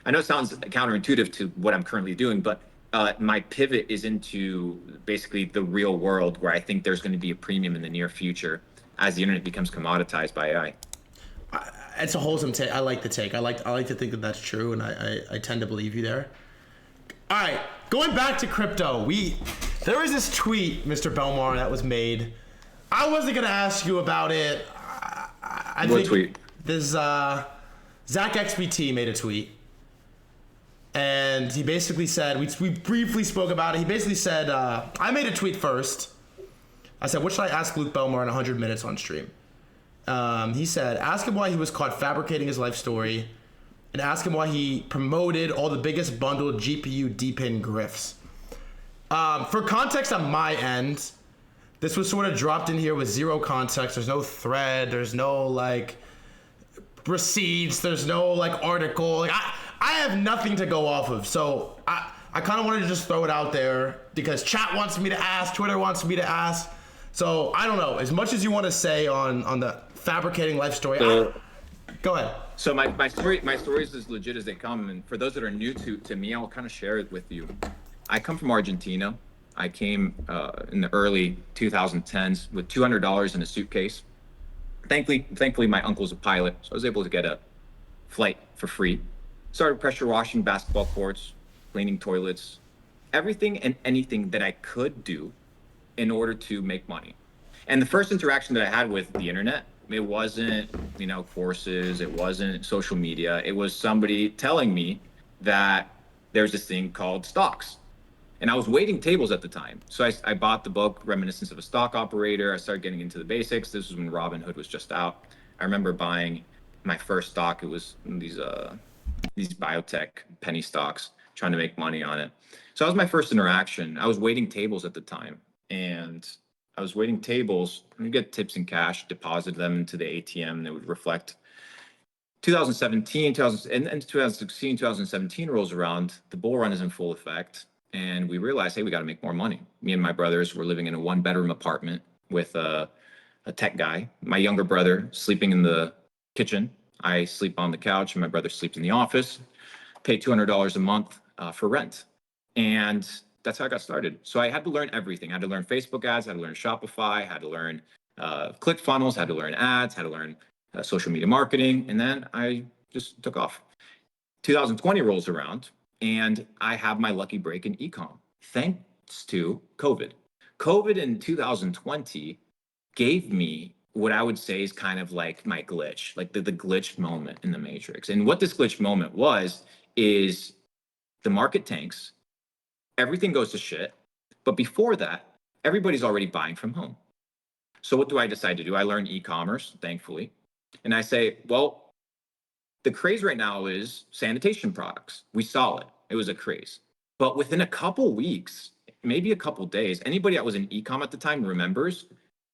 I know it sounds counterintuitive to what I'm currently doing, but my pivot is into basically the real world where I think there's going to be a premium in the near future as the internet becomes commoditized by AI. It's a wholesome take. I like the take. I like to think that that's true, and I tend to believe you there. All right, going back to crypto, there was this tweet, Mr. Belmar, that was made. I wasn't gonna ask you about it. I What think tweet? this Zach XBT made a tweet, and he basically said we briefly spoke about it. He basically said I made a tweet first. I said, what should I ask Luke Belmar in 100 minutes on stream? He said, ask him why he was caught fabricating his life story, and ask him why he promoted all the biggest bundled GPU DPIN grifts. For context on my end, this was sort of dropped in here with zero context. There's no thread. There's no like receipts. There's no like article. Like I have nothing to go off of. So I kind of wanted to just throw it out there because chat wants me to ask, Twitter wants me to ask. So I don't know. As much as you want to say on the fabricating life story, go ahead. So my story is as legit as they come. And for those that are new to me, I'll kind of share it with you. I come from Argentina. I came in the early 2010s with $200 in a suitcase. Thankfully, my uncle's a pilot, so I was able to get a flight for free. Started pressure washing basketball courts, cleaning toilets, everything and anything that I could do in order to make money. And the first interaction that I had with the internet, it wasn't, courses, it wasn't social media. It was somebody telling me that there's this thing called stocks. And I was waiting tables at the time. So I bought the book, Reminiscence of a Stock Operator. I started getting into the basics. This was when Robinhood was just out. I remember buying my first stock. It was these biotech penny stocks, trying to make money on it. So that was my first interaction. I was waiting tables at the time. And I was waiting tables. You get tips in cash, deposit them into the ATM. They would reflect 2017, 2016, 2017 rolls around. The bull run is in full effect. And we realized, hey, we got to make more money. Me and my brothers were living in a 1-bedroom apartment with a tech guy. My younger brother sleeping in the kitchen. I sleep on the couch, and my brother sleeps in the office. Pay $200 a month for rent. And that's how I got started. So I had to learn everything. I had to learn Facebook ads, I had to learn Shopify, had to learn ClickFunnels, had to learn ads, had to learn social media marketing. And then I just took off. 2020 rolls around, and I have my lucky break in ecom, thanks to COVID. COVID in 2020 gave me what I would say is kind of like my glitch, like the glitch moment in the matrix. And what this glitch moment is the market tanks, everything goes to shit. But before that, everybody's already buying from home. So what do I decide to do? I learned e-commerce, thankfully. And I say, well, The craze right now is sanitation products. We saw it. It was a craze. But within a couple weeks, maybe a couple days, anybody that was in ecom at the time remembers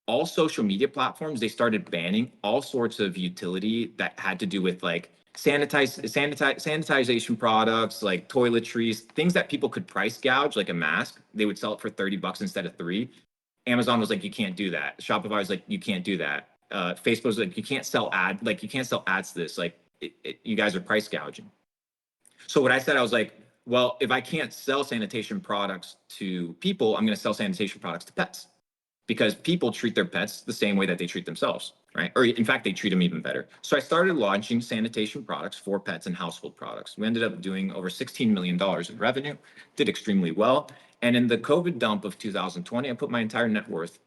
all social media platforms, they started banning all sorts of utility that had to do with like sanitization products, like toiletries, things that people could price gouge, like a mask. They would sell it for $30 instead of 3. Amazon was like, you can't do that. Shopify was like, you can't do that. Facebook was like, you can't sell ads to this. Like, you guys are price gouging. So what I said, I was like, well, if I can't sell sanitation products to people, I'm going to sell sanitation products to pets, because people treat their pets the same way that they treat themselves, right? Or in fact, they treat them even better. So I started launching sanitation products for pets and household products. We ended up doing over $16 million in revenue, did extremely well. And in the COVID dump of 2020, I put my entire net worth,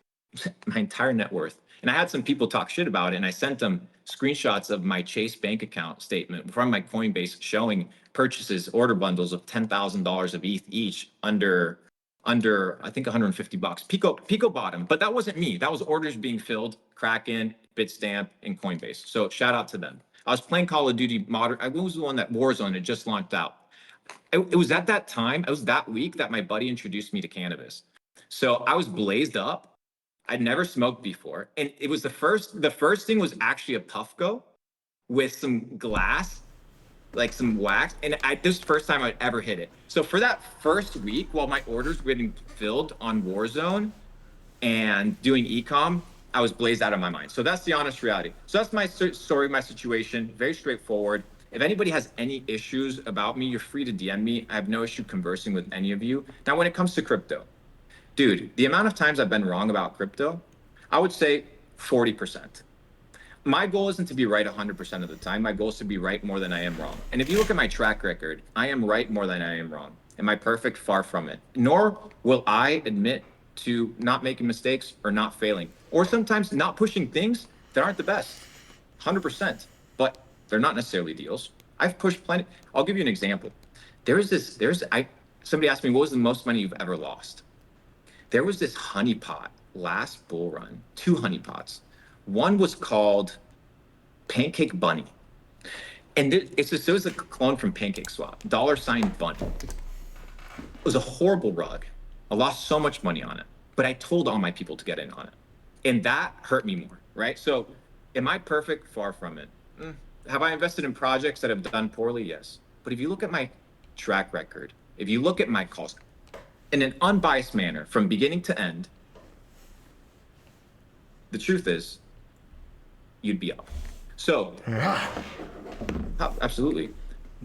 and I had some people talk shit about it, and I sent them screenshots of my Chase bank account statement from my Coinbase showing purchases, order bundles of $10,000 of ETH each under I think $150. Pico bottom, but that wasn't me. That was orders being filled, Kraken, Bitstamp, and Coinbase. So shout out to them. I was playing Call of Duty Modern. I was the one that Warzone had just launched out. It was at that time, it was that week that my buddy introduced me to cannabis. So I was blazed up. I'd never smoked before. And it was the first thing was actually a Puffco with some glass, like some wax. And this is the first time I'd ever hit it. So for that first week, while my orders were getting filled on Warzone and doing ecom, I was blazed out of my mind. So that's the honest reality. So that's my story, my situation, very straightforward. If anybody has any issues about me, you're free to DM me. I have no issue conversing with any of you. Now, when it comes to crypto, dude, the amount of times I've been wrong about crypto, I would say 40%. My goal isn't to be right 100% of the time. My goal is to be right more than I am wrong. And if you look at my track record, I am right more than I am wrong. Am I perfect? Far from it. Nor will I admit to not making mistakes or not failing, or sometimes not pushing things that aren't the best, 100%. But they're not necessarily deals. I've pushed plenty. I'll give you an example. Somebody asked me, what was the most money you've ever lost? There was this honeypot last bull run, 2 honeypots. One was called Pancake Bunny. And it was a clone from Pancake Swap, $Bunny. It was a horrible rug. I lost so much money on it, but I told all my people to get in on it. And that hurt me more, right? So am I perfect? Far from it. Have I invested in projects that have done poorly? Yes. But if you look at my track record, if you look at my calls in an unbiased manner from beginning to end, the truth is you'd be up. So absolutely.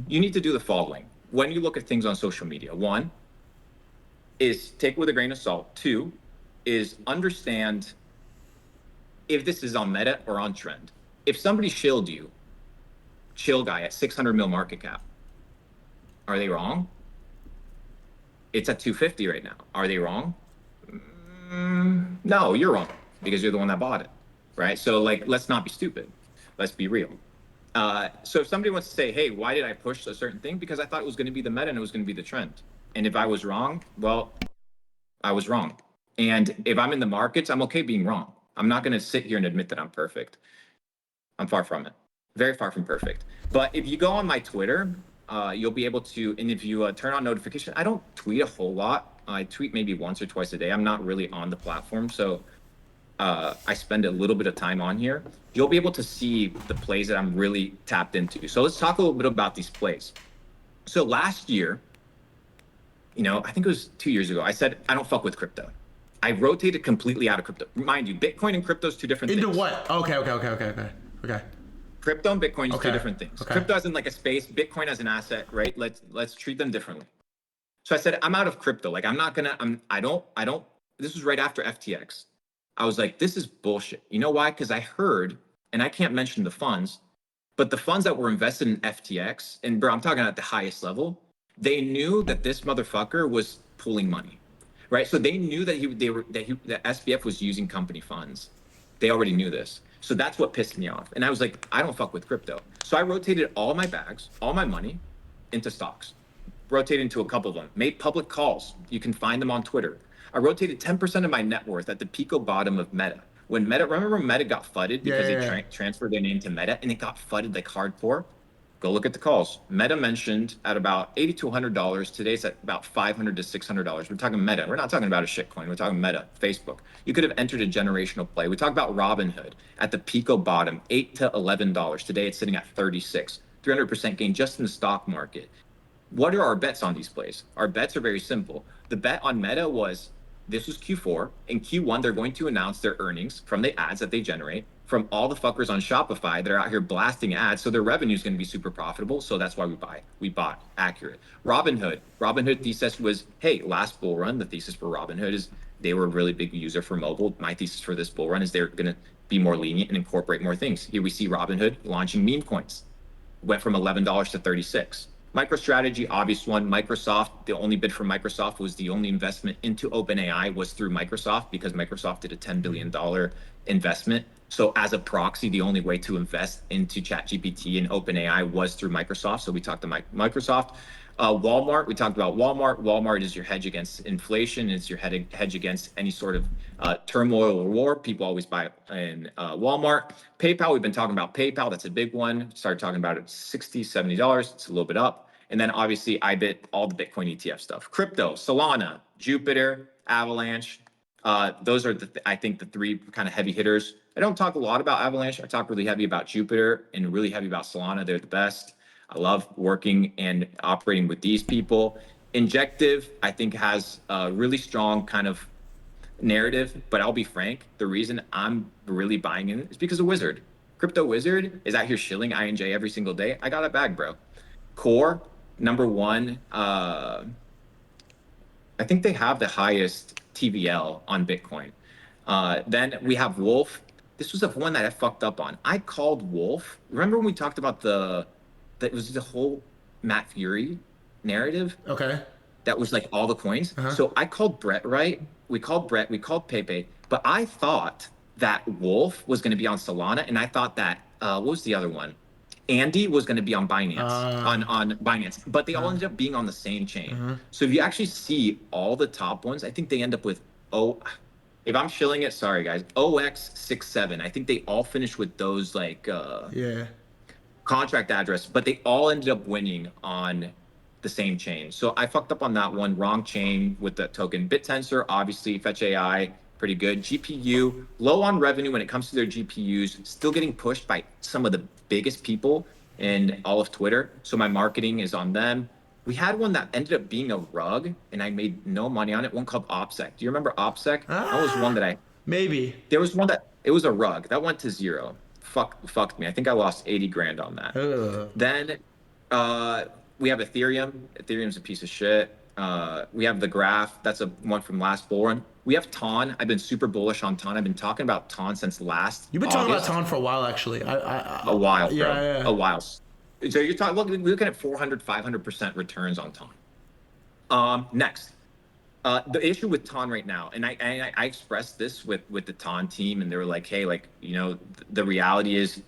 You need to do the following. When you look at things on social media, 1 is take it with a grain of salt. 2 is understand if this is on meta or on trend. If somebody shilled you, chill guy at 600 mil market cap, are they wrong? It's at 250 right now. Are they wrong? No, you're wrong because you're the one that bought it, right? So like, let's not be stupid. Let's be real. So if somebody wants to say, hey, why did I push a certain thing? Because I thought it was going to be the meta and it was going to be the trend. And if I was wrong, well, I was wrong. And if I'm in the markets, I'm okay being wrong. I'm not going to sit here and admit that I'm perfect. I'm far from it. Very far from perfect. But if you go on my Twitter, you'll be able to, and if you turn on notification, I don't tweet a whole lot. I tweet maybe once or twice a day. I'm not really on the platform. So I spend a little bit of time on here. You'll be able to see the plays that I'm really tapped into. So let's talk a little bit about these plays. So last year, I think it was 2 years ago, I said, I don't fuck with crypto. I rotated completely out of crypto. Mind you, Bitcoin and crypto is 2 different things. Into what? Okay. Crypto and Bitcoin is 2 different things. Okay. Crypto as in like a space, Bitcoin as an asset, right? Let's treat them differently. So I said, I'm out of crypto. Like this was right after FTX. I was like, this is bullshit. You know why? Because I heard, and I can't mention the funds, but the funds that were invested in FTX, and bro, I'm talking at the highest level, they knew that this motherfucker was pulling money, right? So they knew that that SBF was using company funds. They already knew this. So that's what pissed me off. And I was like, I don't fuck with crypto. So I rotated all my bags, all my money into stocks, rotated into a couple of them, made public calls. You can find them on Twitter. I rotated 10% of my net worth at the pico bottom of Meta. Remember when Meta got fudded because they transferred their name to Meta and it got fudded like hardcore? Go look at the calls. Meta mentioned at about $80 to $100. Today it's at about $500 to $600. We're talking Meta. We're not talking about a shitcoin. We're talking Meta, Facebook. You could have entered a generational play. We talk about Robinhood at the Pico bottom, $8 to $11. Today it's sitting at 36, 300% gain just in the stock market. What are our bets on these plays? Our bets are very simple. The bet on Meta was this was Q4. In Q1, they're going to announce their earnings from the ads that they generate from all the fuckers on Shopify that are out here blasting ads. So their revenue is going to be super profitable. So that's why we buy. We bought accurate. Robinhood thesis was, hey, last bull run, the thesis for Robinhood is they were a really big user for mobile. My thesis for this bull run is they're going to be more lenient and incorporate more things. Here we see Robinhood launching meme coins. Went from $11 to 36. MicroStrategy, obvious one. Microsoft, the only bid for Microsoft was the only investment into OpenAI was through Microsoft because Microsoft did a $10 billion investment. So as a proxy, the only way to invest into ChatGPT and OpenAI was through Microsoft. So we talked to Microsoft. Walmart, we talked about Walmart. Walmart is your hedge against inflation. It's your hedge against any sort of turmoil or war. People always buy in Walmart. PayPal, we've been talking about PayPal. That's a big one. Started talking about it $60, $70. It's a little bit up. And then obviously all the Bitcoin ETF stuff. Crypto, Solana, Jupiter, Avalanche. Those are I think the three kind of heavy hitters. I don't talk a lot about Avalanche. I talk really heavy about Jupiter and really heavy about Solana. They're the best. I love working and operating with these people. Injective, I think, has a really strong kind of narrative, but I'll be frank, the reason I'm really buying in is because of Wizard. Crypto Wizard is out here shilling INJ every single day. I got a bag, bro. Core, number one, I think they have the highest TVL on Bitcoin. Then we have Wolf. This was the one that I fucked up on. I called Wolf. Remember when we talked about that was the whole Matt Fury narrative? Okay. That was like all the coins. So I called Brett, right? We called Brett, we called Pepe, but I thought that Wolf was going to be on Solana, and I thought that what was the other one? Andy was going to be on Binance, on Binance, but they all ended up being on the same chain. So if you actually see all the top ones, I think they end up with if I'm shilling it, sorry guys, OX67. I think they all finished with those like contract address, but they all ended up winning on the same chain. So I fucked up on that one, wrong chain with the token. BitTensor, obviously, Fetch AI, pretty good. GPU, low on revenue when it comes to their GPUs, still getting pushed by some of the biggest people in all of Twitter. So my marketing is on them. We had one that ended up being a rug, and I made no money on it, one called OPSEC. Do you remember OPSEC? That was one that maybe. There was one that, it was a rug. That went to zero. Fucked me. I think I lost 80 grand on that. Then we have Ethereum. Ethereum's a piece of shit. We have the Graph. That's a one from last bull run. We have TON. I've been super bullish on TON. I've been talking about TON since last You've been talking about TON for a while, actually. A while, bro. A while. So you're talking, we're looking at 400, 500% returns on TON. Next. The issue with TON right now, and I expressed this with the TON team, and they were like, hey, like, you know, the reality is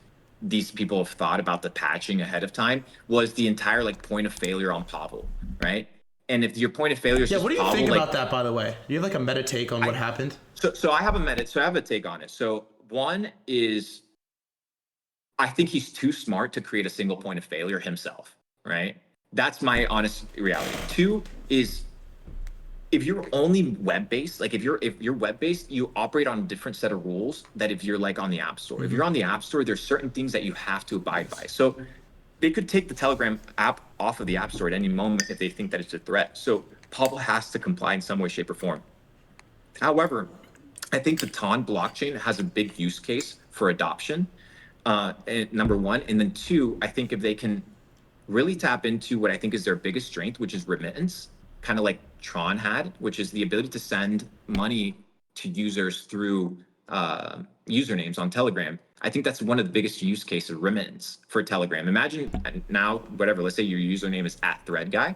these people have thought about the patching ahead of time, was the entire like point of failure on Pavel, right? And if your point of failure is just what do you Pavel, think about that, by the way? Do you have like a meta take on what happened? So I have a take on it. So one is, I think he's too smart to create a single point of failure himself, right? That's my honest reality. Two is, if you're only web-based, like if you're web-based, you operate on a different set of rules that if you're like on the App Store. If you're on the App Store, there's certain things that you have to abide by. So they could take the Telegram app off of the App Store at any moment if they think that it's a threat. So Pavel has to comply in some way, shape, or form. However, I think the TON blockchain has a big use case for adoption, number one. And then two, I think if they can really tap into what I think is their biggest strength, which is remittance, kind of like Tron had, which is the ability to send money to users through usernames on Telegram. I think that's one of the biggest use cases of remittance for Telegram. Imagine now, whatever, let's say your username is @Threadguy.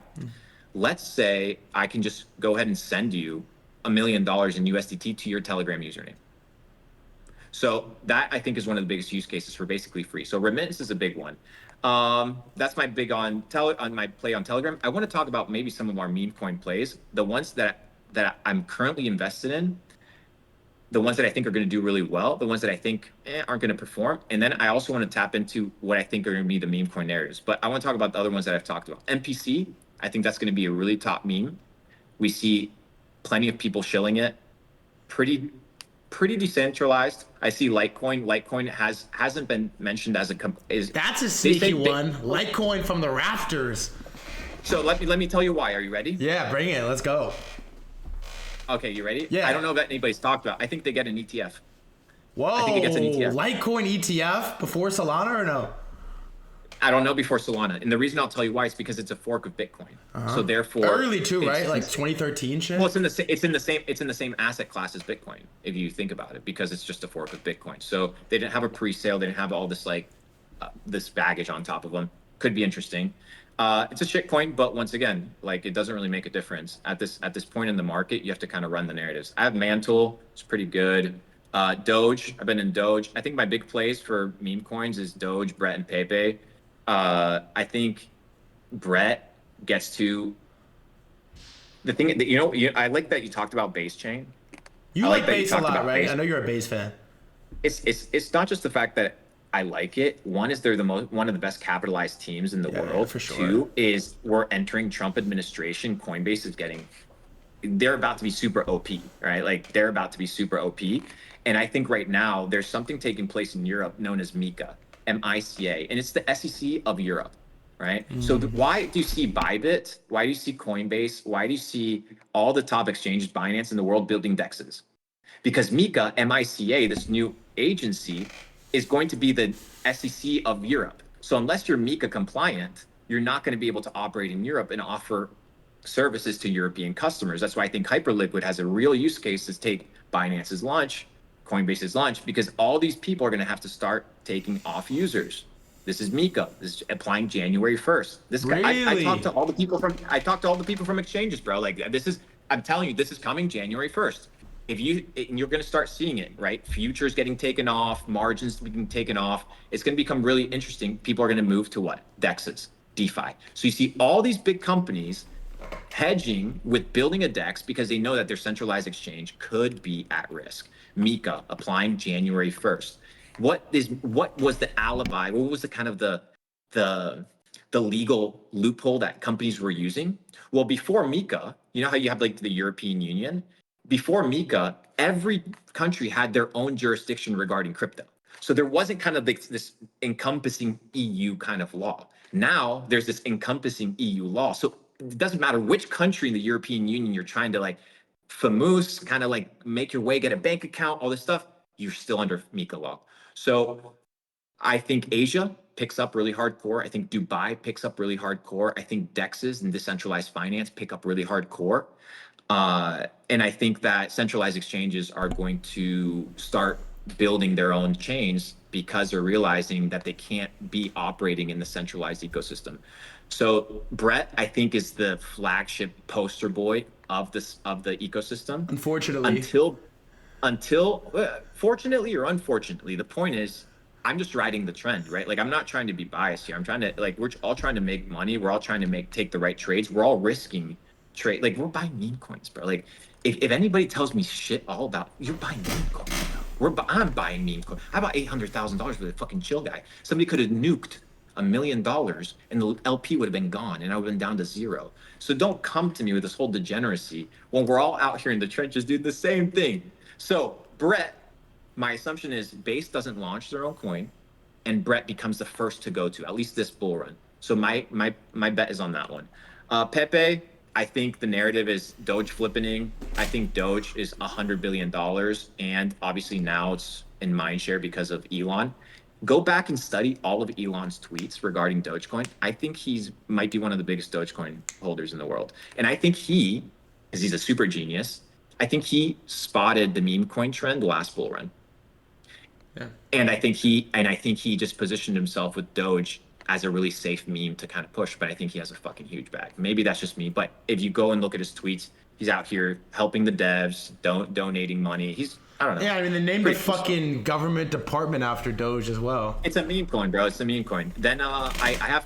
Let's say I can just go ahead and send you $1 million in USDT to your Telegram username. So that I think is one of the biggest use cases for basically free. So remittance is a big one. That's my big on my play on Telegram. I want to talk about maybe some of our meme coin plays, the ones that I'm currently invested in. the ones that I think are going to do really well, the ones that I think aren't going to perform. And then I also want to tap into what I think are going to be the meme coin narratives. But I want to talk about the other ones that I've talked about. MPC, I think that's going to be a really top meme. We see plenty of people shilling it. Pretty decentralized. I see Litecoin. Litecoin hasn't been mentioned as That's a sneaky one. Litecoin from the rafters. So let me tell you why. Are you ready? Yeah, bring it. Let's go. Okay, you ready? Yeah. I don't know if anybody's talked about. I think they get an ETF. Whoa. I think it gets an ETF. Litecoin ETF before Solana or no? I don't know before Solana, and the reason I'll tell you why is because it's a fork of Bitcoin. So therefore, early too, right? Like 2013 shit. Well, it's in the same asset class as Bitcoin, if you think about it, because it's just a fork of Bitcoin. So they didn't have a pre-sale, they didn't have all this this baggage on top of them. Could be interesting. It's a shit coin, but once again, like it doesn't really make a difference at this point in the market. You have to kind of run the narratives. I have Mantle, it's pretty good. Doge, I've been in Doge. I think my big plays for meme coins is Doge, Brett, and Pepe. I think Brett gets to the thing that I like that you talked about base chain. You like base a lot, right? I know you're a base fan. It's not just the fact that I like it. One is they're one of the best capitalized teams in the world. For sure. Two is we're entering Trump administration. Coinbase is they're about to be super OP, right? Like they're about to be super OP. And I think right now there's something taking place in Europe known as MiCA, M-I-C-A, and it's the SEC of Europe, right? So why do you see Bybit? Why do you see Coinbase? Why do you see all the top exchanges, Binance in the world building DEXs? Because MiCA, M-I-C-A, this new agency, is going to be the SEC of Europe. So unless you're MiCA compliant, you're not going to be able to operate in Europe and offer services to European customers. That's why I think Hyperliquid has a real use case to take Binance's launch, Coinbase's launch, because all these people are going to have to start taking off users. This is MiCA. This is applying January 1st. I talked to all the people from exchanges, bro. Like I'm telling you, this is coming January 1st. You're going to start seeing it, right? Futures getting taken off, margins being taken off. It's going to become really interesting. People are going to move to what? DEXs, DeFi. So you see all these big companies hedging with building a DEX because they know that their centralized exchange could be at risk. MiCA applying January 1st. What was the alibi? What was the kind of the legal loophole that companies were using? Well, before MiCA, you know how you have like the European Union? Before MiCA, every country had their own jurisdiction regarding crypto. So there wasn't kind of this encompassing EU kind of law. Now there's this encompassing EU law. So it doesn't matter which country in the European Union you're trying to like famous, kind of like make your way, get a bank account, all this stuff, you're still under MiCA law. So I think Asia picks up really hardcore. I think Dubai picks up really hardcore. I think DEXs and decentralized finance pick up really hardcore. And I think that centralized exchanges are going to start building their own chains because they're realizing that they can't be operating in the centralized ecosystem. So Brett, I think, is the flagship poster boy of the ecosystem. Unfortunately. Until fortunately or unfortunately, the point is I'm just riding the trend, right? Like I'm not trying to be biased here. I'm trying to we're all trying to make money. We're all trying to take the right trades. We're all risking trade. Like we're buying meme coins, bro. Like if anybody tells me shit all about you're buying meme coins, bro. I'm buying meme coins. I bought $800,000 with a fucking chill guy. Somebody could have nuked $1 million and the LP would have been gone and I would have been down to zero. So don't come to me with this whole degeneracy when we're all out here in the trenches doing the same thing. So Brett, my assumption is Base doesn't launch their own coin and Brett becomes the first to go to, at least this bull run. So my bet is on that one. Pepe, I think the narrative is Doge flipping. I think Doge is $100 billion. And obviously now it's in mindshare because of Elon. Go back and study all of Elon's tweets regarding Dogecoin. I think might be one of the biggest Dogecoin holders in the world. And I think because he's a super genius, I think he spotted the meme coin trend last bull run. Yeah. And I think he just positioned himself with Doge as a really safe meme to kind of push, but I think he has a fucking huge bag. Maybe that's just me, but if you go and look at his tweets, he's out here helping the devs, donating money. I don't know. Yeah, I mean, they named the fucking government department after Doge as well. It's a meme coin, bro. It's a meme coin. Then I have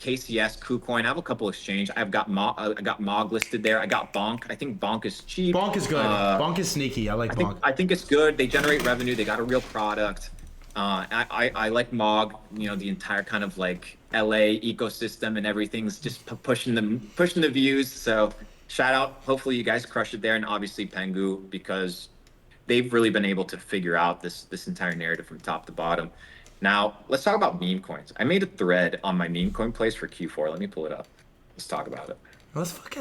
KCS, KuCoin. I have a couple exchange. I got Mog listed there. I got Bonk. I think Bonk is cheap. Bonk is good. Bonk is sneaky. I like Bonk. I think it's good. They generate revenue. They got a real product. I like Mog. You know, the entire kind of like LA ecosystem and everything's just pushing the views. So shout out. Hopefully you guys crush it there, and obviously Pengu, because they've really been able to figure out this entire narrative from top to bottom. Now, let's talk about meme coins. I made a thread on my meme coin plays for Q4. Let me pull it up. Let's talk about it. Let's talk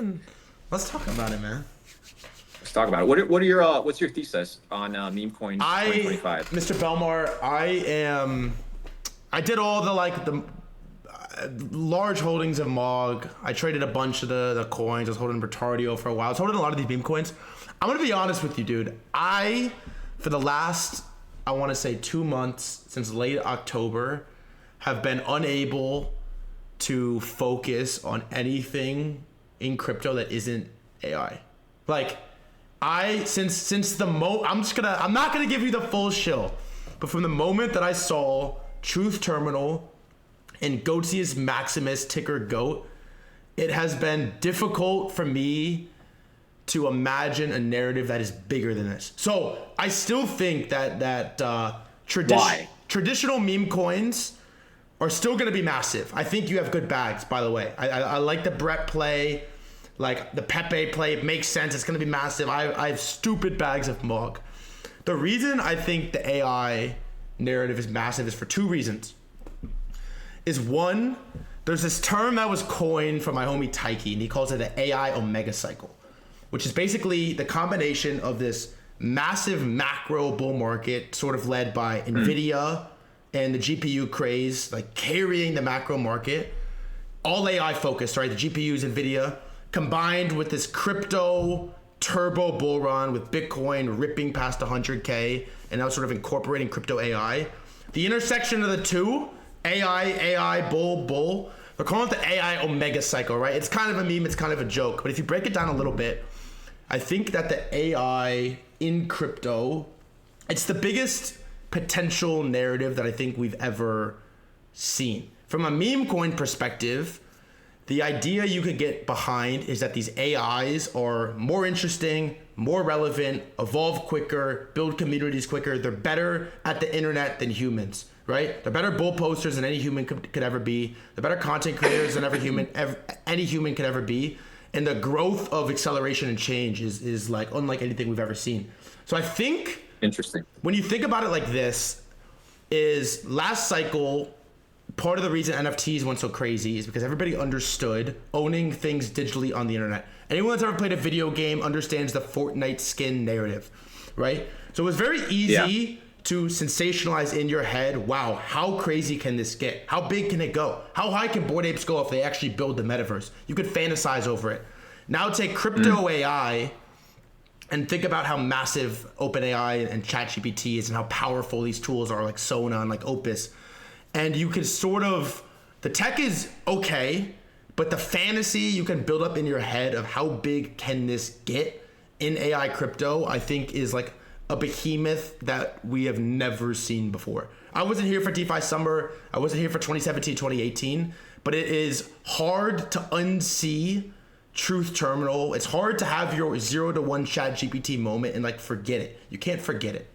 about it, man. Let's talk about it. What's your thesis on meme coins 2025? Mr. Belmar, I did all the large holdings of Mog. I traded a bunch of the coins. I was holding Retardio for a while. I was holding a lot of these meme coins. I'm gonna be honest with you, dude. For the last, I want to say 2 months, since late October, have been unable to focus on anything in crypto that isn't AI. Like, since the I'm not gonna give you the full shill, but from the moment that I saw Truth Terminal and Goatius Maximus, ticker GOAT, it has been difficult for me to imagine a narrative that is bigger than this. So I still think that traditional meme coins are still going to be massive. I think you have good bags, by the way. I like the Brett play, like the Pepe play. It makes sense. It's going to be massive. I have stupid bags of Mog. The reason I think the AI narrative is massive is for 2 reasons. Is one, there's this term that was coined from my homie Taiki, and he calls it the AI Omega cycle, which is basically the combination of this massive macro bull market, sort of led by NVIDIA and the GPU craze, like carrying the macro market, all AI focused, right? The GPUs, NVIDIA, combined with this crypto turbo bull run with Bitcoin ripping past 100K and now sort of incorporating crypto AI. The intersection of the two, AI, bull, they're calling it the AI Omega cycle, right? It's kind of a meme, it's kind of a joke, but if you break it down a little bit, I think that the AI in crypto, it's the biggest potential narrative that I think we've ever seen. From a meme coin perspective, the idea you could get behind is that these AIs are more interesting, more relevant, evolve quicker, build communities quicker. They're better at the internet than humans, right? They're better bull posters than any human could ever be. They're better content creators than any human could ever be. And the growth of acceleration and change is like unlike anything we've ever seen. So I think, interesting, when you think about it like this, is last cycle, part of the reason NFTs went so crazy is because everybody understood owning things digitally on the internet. Anyone that's ever played a video game understands the Fortnite skin narrative, right? So it was very easy to sensationalize in your head, wow, how crazy can this get? How big can it go? How high can Bored Apes go if they actually build the metaverse? You could fantasize over it. Now take crypto AI and think about how massive OpenAI and ChatGPT is and how powerful these tools are, like Sona and like Opus. And you can sort of, the tech is okay, but the fantasy you can build up in your head of how big can this get in AI crypto, I think is like a behemoth that we have never seen before. I wasn't here for DeFi Summer. I wasn't here for 2017, 2018, but it is hard to unsee Truth Terminal. It's hard to have your 0 to 1 ChatGPT moment and like forget it. You can't forget it.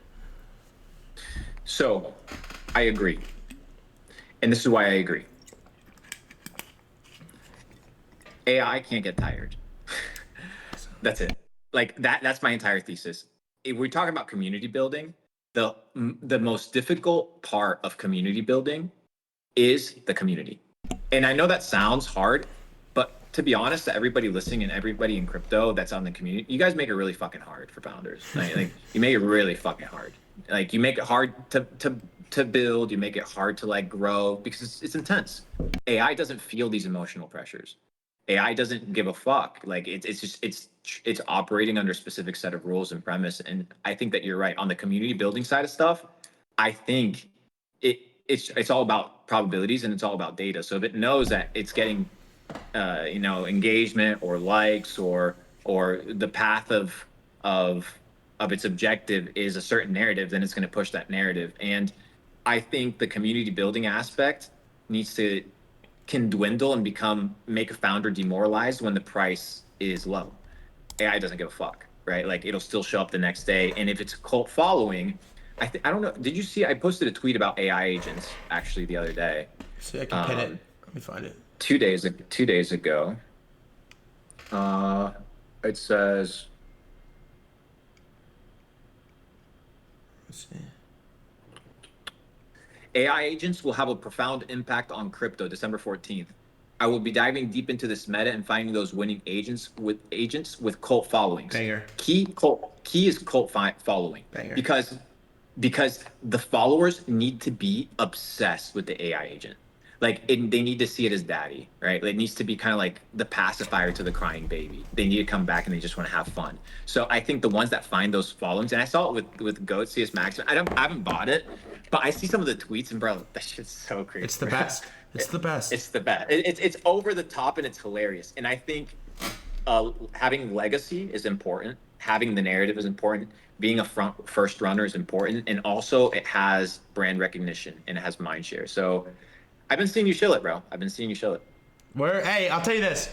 So I agree. And this is why I agree. AI can't get tired. That's it. Like that's my entire thesis. If we're talking about community building, the most difficult part of community building is the community. And I know that sounds hard, but to be honest, to everybody listening and everybody in crypto that's on the community, you guys make it really fucking hard for founders. Like you make it really fucking hard. Like you make it hard to build, you make it hard to like grow because it's intense. AI doesn't feel these emotional pressures. AI doesn't give a fuck. Like it's operating under a specific set of rules and premise. And I think that you're right on the community building side of stuff. I think it's all about probabilities and it's all about data. So if it knows that it's getting engagement or likes or the path of its objective is a certain narrative, then it's going to push that narrative. And I think the community building aspect needs to can dwindle and make a founder demoralized when the price is low. AI doesn't give a fuck, right? Like it'll still show up the next day. And if it's a cult following, I don't know. Did you see? I posted a tweet about AI agents actually the other day. See, I can pin it. Let me find it. 2 days ago. It says, Let's see. AI agents will have a profound impact on crypto, December 14th. I will be diving deep into this meta and finding those winning agents with cult followings. Banger. Key is cult following. Banger. Because the followers need to be obsessed with the AI agent. Like they need to see it as daddy, right? It needs to be kind of like the pacifier to the crying baby. They need to come back and they just want to have fun. So I think the ones that find those followings, and I saw it with Goat CS Max. I haven't bought it, but I see some of the tweets and bro, that shit's so crazy. It's the best. It's the best. It's the best. It's over the top and it's hilarious. And I think having legacy is important. Having the narrative is important. Being a first runner is important, and also it has brand recognition and it has mind share. So I've been seeing you shill it, bro. I've been seeing you shill it. Hey, I'll tell you this.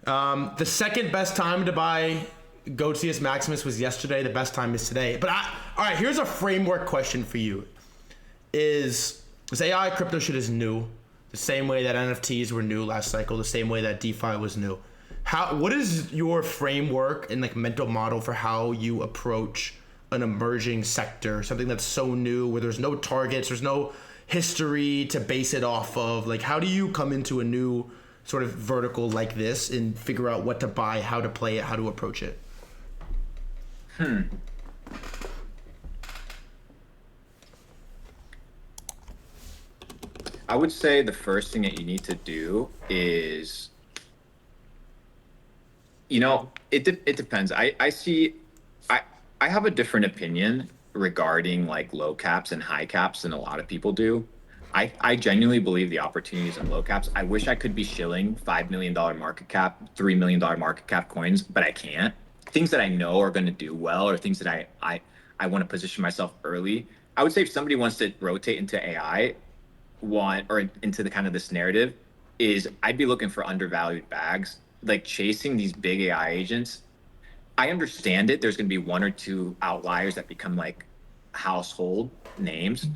The second best time to buy Goatius Maximus was yesterday. The best time is today. But all right, here's a framework question for you. Is AI crypto shit is new, the same way that NFTs were new last cycle, the same way that DeFi was new. What is your framework and like mental model for how you approach an emerging sector, something that's so new where there's no targets, there's no history to base it off of? Like, how do you come into a new sort of vertical like this and figure out what to buy, how to play it, how to approach it? I would say the first thing that you need to do is, it depends. I have a different opinion regarding like low caps and high caps than a lot of people do. I genuinely believe the opportunities in low caps. I wish I could be shilling $5 million market cap, $3 million market cap coins, but I can't. Things that I know are going to do well, or things that I want to position myself early. I would say if somebody wants to rotate into AI, or into the kind of this narrative, is I'd be looking for undervalued bags, like chasing these big AI agents. I understand it. There's going to be one or two outliers that become like household names,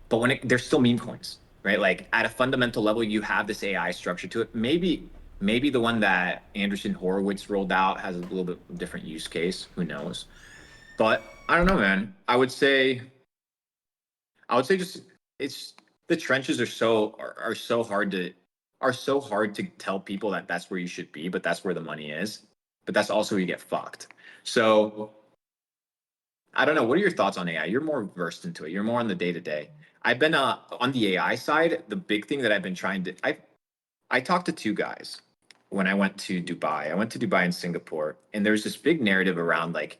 but they're still meme coins, right? Like at a fundamental level, you have this AI structure to it. Maybe the one that Anderson Horowitz rolled out has a little bit different use case. Who knows? But I don't know, man. I would say just it's the trenches are so hard to tell people that that's where you should be, but that's where the money is. But that's also where you get fucked. So I don't know. What are your thoughts on AI? You're more versed into it. You're more on the day to day. I've been on the AI side. The big thing that I've been trying to I talked to two guys when I went to Dubai. I went to Dubai and Singapore, and there's this big narrative around like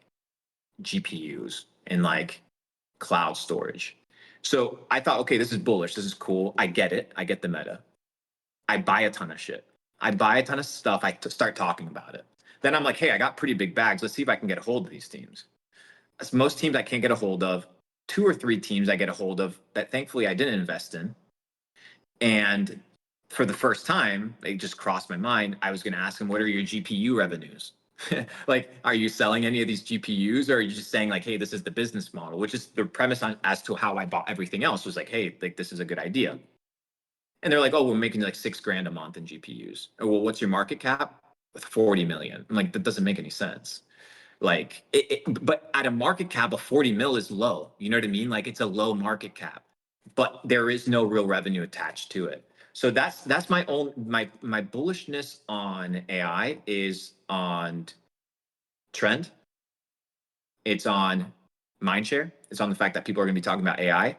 GPUs and like cloud storage. So I thought, okay, this is bullish. This is cool. I get it. I get the meta. I buy a ton of shit. I buy a ton of stuff. Start talking about it. Then I'm like, hey, I got pretty big bags. Let's see if I can get a hold of these teams. As most teams I can't get a hold of. 2 or 3 teams I get a hold of that thankfully I didn't invest in. And for the first time, it just crossed my mind. I was going to ask them, what are your GPU revenues? Like, are you selling any of these GPUs, or are you just saying like, hey, this is the business model, which is the premise as to how I bought everything else was like, hey, like this is a good idea. And they're like, oh, we're making like $6,000 a month in GPUs. Oh, well, what's your market cap? With 40 million. I'm like, that doesn't make any sense. Like, but at a market cap of 40 mil is low. You know what I mean? Like, it's a low market cap, but there is no real revenue attached to it. So that's my bullishness on AI is on trend. It's on mindshare. It's on the fact that people are going to be talking about AI,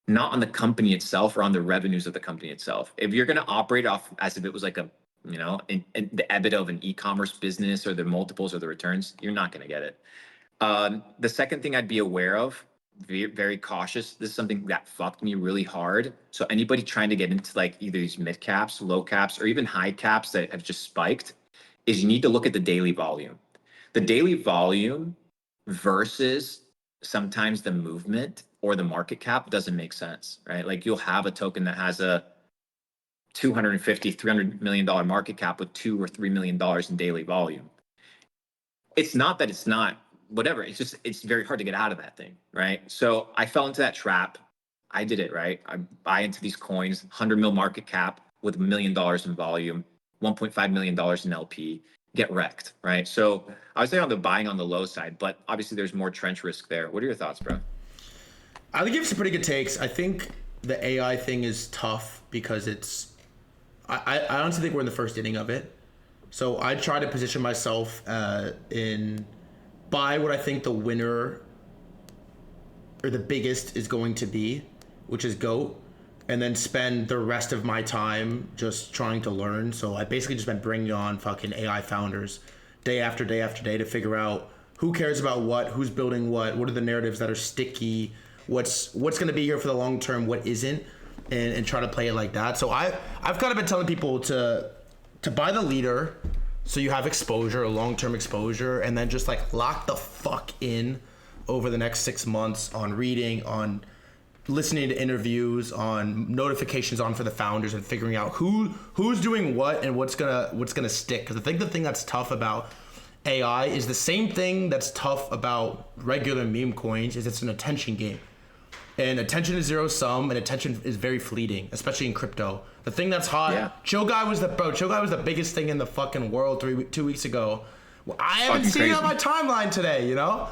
not on the company itself or on the revenues of the company itself. If you're going to operate off as if it was like in the EBITDA of an e-commerce business or the multiples or the returns, you're not going to get it. The second thing I'd be aware of, very, very cautious. This is something that fucked me really hard. So anybody trying to get into like either these mid caps, low caps, or even high caps that have just spiked, is you need to look at the daily volume. The daily volume versus sometimes the movement or the market cap doesn't make sense, right? Like you'll have a token that has a $250, $300 million market cap with $2 or $3 million in daily volume. It's not that it's not whatever. It's just, it's very hard to get out of that thing, right? So I fell into that trap. I did it, right? I buy into these coins, 100 mil market cap with $1 million in volume, $1.5 million in LP, get wrecked, right? So I would say on the buying on the low side, but obviously there's more trench risk there. What are your thoughts, bro? I think you have some pretty good takes. I think the AI thing is tough because I honestly think we're in the first inning of it. So I try to position myself in buy what I think the winner or the biggest is going to be, which is GOAT, and then spend the rest of my time just trying to learn. So I basically just been bringing on fucking AI founders day after day after day to figure out who cares about what, who's building what are the narratives that are sticky, what's going to be here for the long term, what isn't, and try to play it like that. So I've kind of been telling people to buy the leader so you have exposure, a long-term exposure, and then just like lock the fuck in over the next 6 months on reading, on listening to interviews, on notifications on for the founders, and figuring out who's doing what and what's gonna stick. Because I think the thing that's tough about AI is the same thing that's tough about regular meme coins is it's an attention game. And attention is zero sum, and attention is very fleeting, especially in crypto. The thing that's hot, Yeah. Chill Guy was the biggest thing in the fucking world 2 weeks ago. Well, I haven't Fucking seen it on my crazy. timeline today, you know?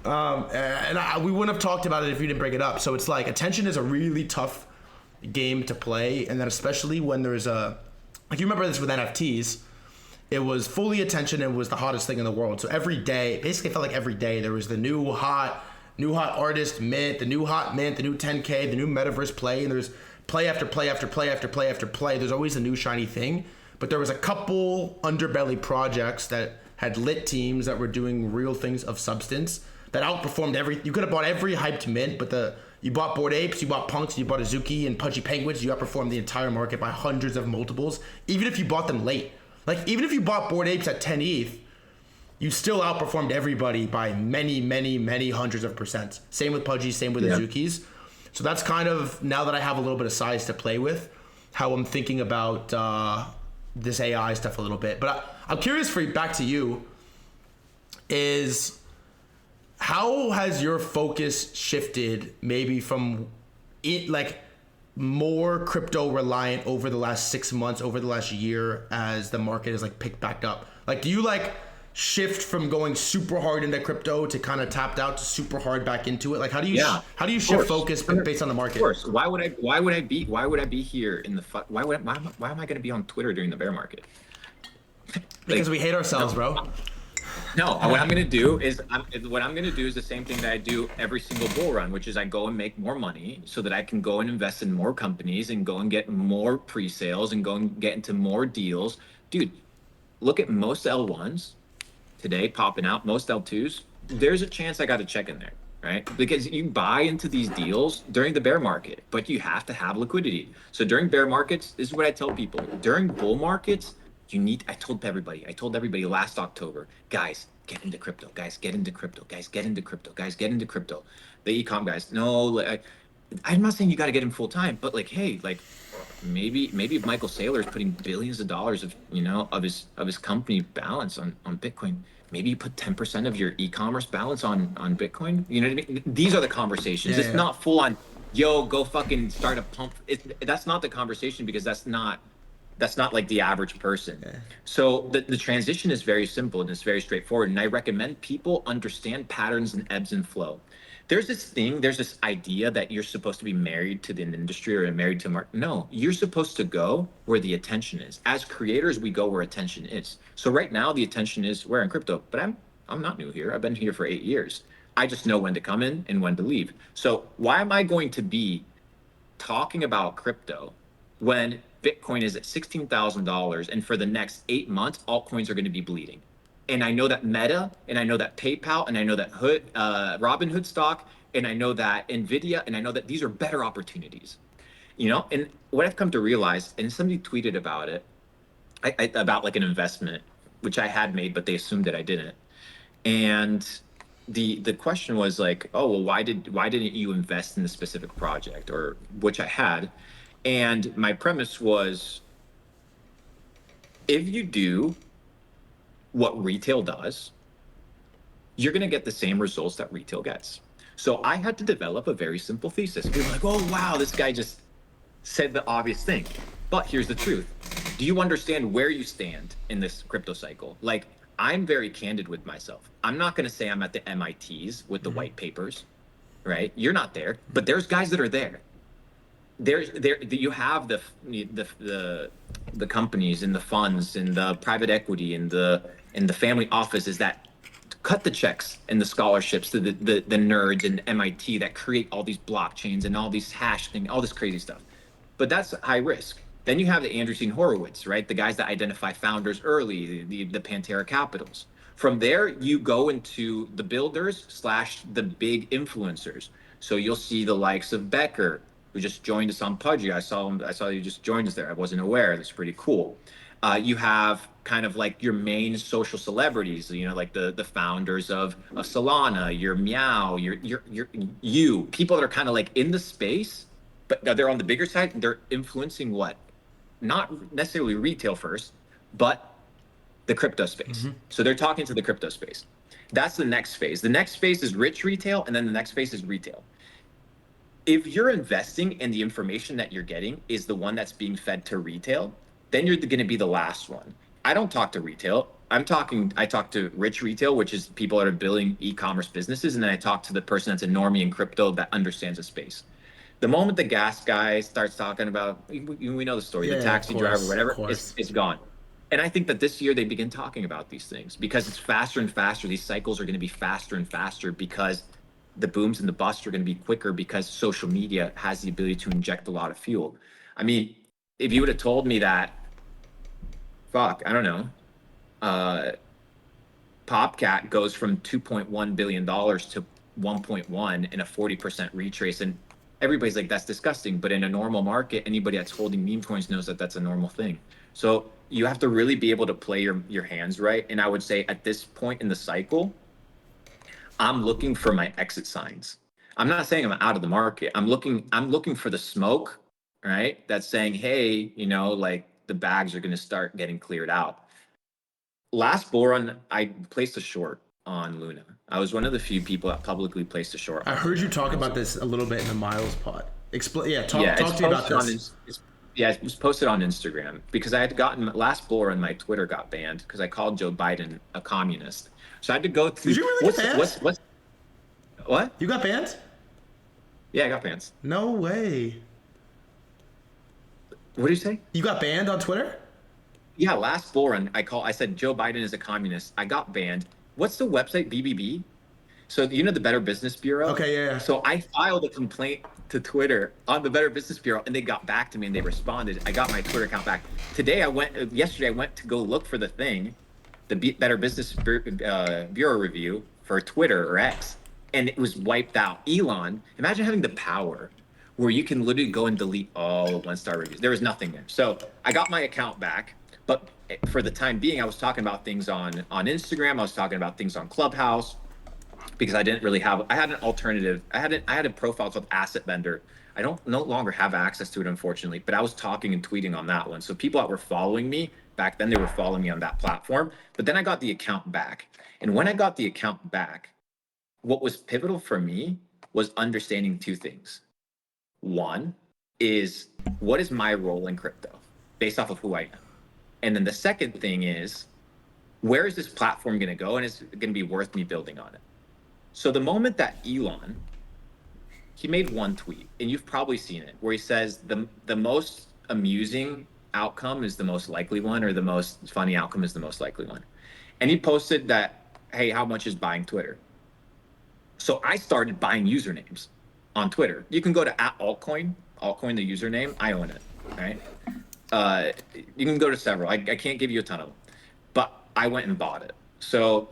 We wouldn't have talked about it if you didn't bring it up. So it's like attention is a really tough game to play, and then especially when there's like you remember this with NFTs, it was fully attention and was the hottest thing in the world. So every day, basically, it felt like every day there was the new hot artist mint, the new hot mint, the new 10K, the new metaverse play, and there's play after play after play after play after play. There's always a new shiny thing, but there was a couple underbelly projects that had lit teams that were doing real things of substance that outperformed every. You could have bought every hyped mint, but you bought Bored Apes, you bought Punks, you bought Azuki and Pudgy Penguins. You outperformed the entire market by hundreds of multiples, even if you bought them late. Like even if you bought Bored Apes at 10 ETH, you still outperformed everybody by many, many, many hundreds of percent. Same with Pudgy, same with Azukis. So that's kind of, now that I have a little bit of size to play with, how I'm thinking about this AI stuff a little bit. But I'm curious back to you, is how has your focus shifted maybe from it like more crypto reliant over the last 6 months, over the last year as the market is like picked back up? Like do you like shift from going super hard into crypto to kind of tapped out to super hard back into it? Like how do you shift focus based on the market? Of course. Why would I be here in the why am I going to be on Twitter during the bear market? Because we hate ourselves, bro. No, what I'm going to do is the same thing that I do every single bull run, which is I go and make more money so that I can go and invest in more companies and go and get more pre-sales and go and get into more deals. Dude, look at most L1s today popping out, most L2s. There's a chance I got a check in there, right? Because you buy into these deals during the bear market, but you have to have liquidity. So during bear markets, this is what I tell people. During bull markets, I told everybody last October, guys, get into crypto, guys, get into crypto, guys, get into crypto, guys, get into crypto. The ecom guys, no, I'm not saying you got to get him full time, but like, hey, like maybe if Michael Saylor is putting billions of dollars of his company balance on Bitcoin, maybe you put 10% of your e-commerce balance on Bitcoin. You know what I mean? These are the conversations. It's not full on, yo, go fucking start a pump. That's not the conversation, because that's not like the average person. So the transition is very simple and it's very straightforward. And I recommend people understand patterns and ebbs and flow. There's this idea that you're supposed to be married to the industry or married to market. No, you're supposed to go where the attention is. As creators, we go where attention is. So right now the attention is where in crypto, but I'm not new here. I've been here for 8 years. I just know when to come in and when to leave. So why am I going to be talking about crypto when Bitcoin is at $16,000 and for the next 8 months, altcoins are going to be bleeding? And I know that Meta, and I know that PayPal, and I know that Robinhood stock, and I know that Nvidia, and I know that these are better opportunities. And what I've come to realize, and somebody tweeted about it, about like an investment, which I had made, but they assumed that I didn't. And the question was like, oh, well, why didn't you invest in the specific project, or which I had? And my premise was, If you do what retail does, you're going to get the same results that retail gets. So I had to develop a very simple thesis. People are like, oh, wow, this guy just said the obvious thing. But here's the truth. Do you understand where you stand in this crypto cycle? Like, I'm very candid with myself. I'm not going to say I'm at the MITs with the white papers, right? You're not there, but there's guys that are there. There you have the companies and the funds and the private equity and the family offices that cut the checks and the scholarships to the nerds and MIT that create all these blockchains and all these hashing, all this crazy stuff. But that's high risk. Then you have the Andreessen Horowitz, right? The guys that identify founders early, the Pantera Capitals. From there, you go into the builders slash the big influencers. So you'll see the likes of Becker, who just joined us on Pudgy. I saw him. I saw you just joined us there. I wasn't aware. That's pretty cool. You have kind of like your main social celebrities, you know, like the founders of Solana, your Meow, you people that are kind of like in the space, but they're on the bigger side. They're influencing what? Not necessarily retail first, but the crypto space. So they're talking to the crypto space. That's the next phase. The next phase is rich retail, and then the next phase is retail. If you're investing and the information that you're getting is the one that's being fed to retail, then you're going to be the last one. I don't talk to retail. I talk to rich retail, which is people that are building e-commerce businesses. And then I talk to the person that's a normie in crypto that understands the space. The moment the gas guy starts talking about, we know the story, the taxi driver, whatever, it's gone. And I think that this year they begin talking about these things because it's faster and faster. These cycles are going to be faster and faster because the booms and the busts are going to be quicker because social media has the ability to inject a lot of fuel. I mean, if you would have told me that, fuck, I don't know, Popcat goes from $2.1 billion to 1.1 in a 40% retrace, and everybody's like, that's disgusting. But in a normal market, anybody that's holding meme coins knows that that's a normal thing. So you have to really be able to play your hands right. And I would say at this point in the cycle, I'm looking for my exit signs. I'm not saying I'm out of the market. I'm looking for the smoke, right? That's saying, hey, you know, like the bags are going to start getting cleared out. Last bull run, I placed a short on Luna. I was one of the few people that publicly placed a short. I heard you talk about this a little bit in the Miles pod. Talk to me about this. It was posted on Instagram because I had gotten last bull run, my Twitter got banned because I called Joe Biden a communist. So I had to go through. Did you really get banned? What? You got banned? Yeah, I got banned. No way. What did you say? You got banned on Twitter? Yeah, last bull run, I said Joe Biden is a communist. I got banned. What's the website? BBB? So you know the Better Business Bureau? Okay, yeah. So I filed a complaint to Twitter on the Better Business Bureau, and they got back to me and they responded. I got my Twitter account back. Yesterday I went to go look for the thing, the Better Business Bureau review for Twitter or X, and it was wiped out. Elon, imagine having the power where you can literally go and delete all one-star reviews. There was nothing there. So I got my account back, but for the time being, I was talking about things on Instagram. I was talking about things on Clubhouse because I didn't really have, I had an alternative. I had a profile called Asset Vendor. I no longer have access to it, unfortunately, but I was talking and tweeting on that one. So people that were following me back then, they were following me on that platform, but then I got the account back. And when I got the account back, what was pivotal for me was understanding two things. One is, what is my role in crypto based off of who I am? And then the second thing is, where is this platform going to go, and is it going to be worth me building on it? So the moment that Elon, he made one tweet, and you've probably seen it, where he says the most amusing outcome is the most likely one, or the most funny outcome is the most likely one. And he posted that, hey, how much is buying Twitter? So I started buying usernames on Twitter. You can go to @altcoin, the username. I own it, right? You can go to several. I can't give you a ton of them, but I went and bought it. So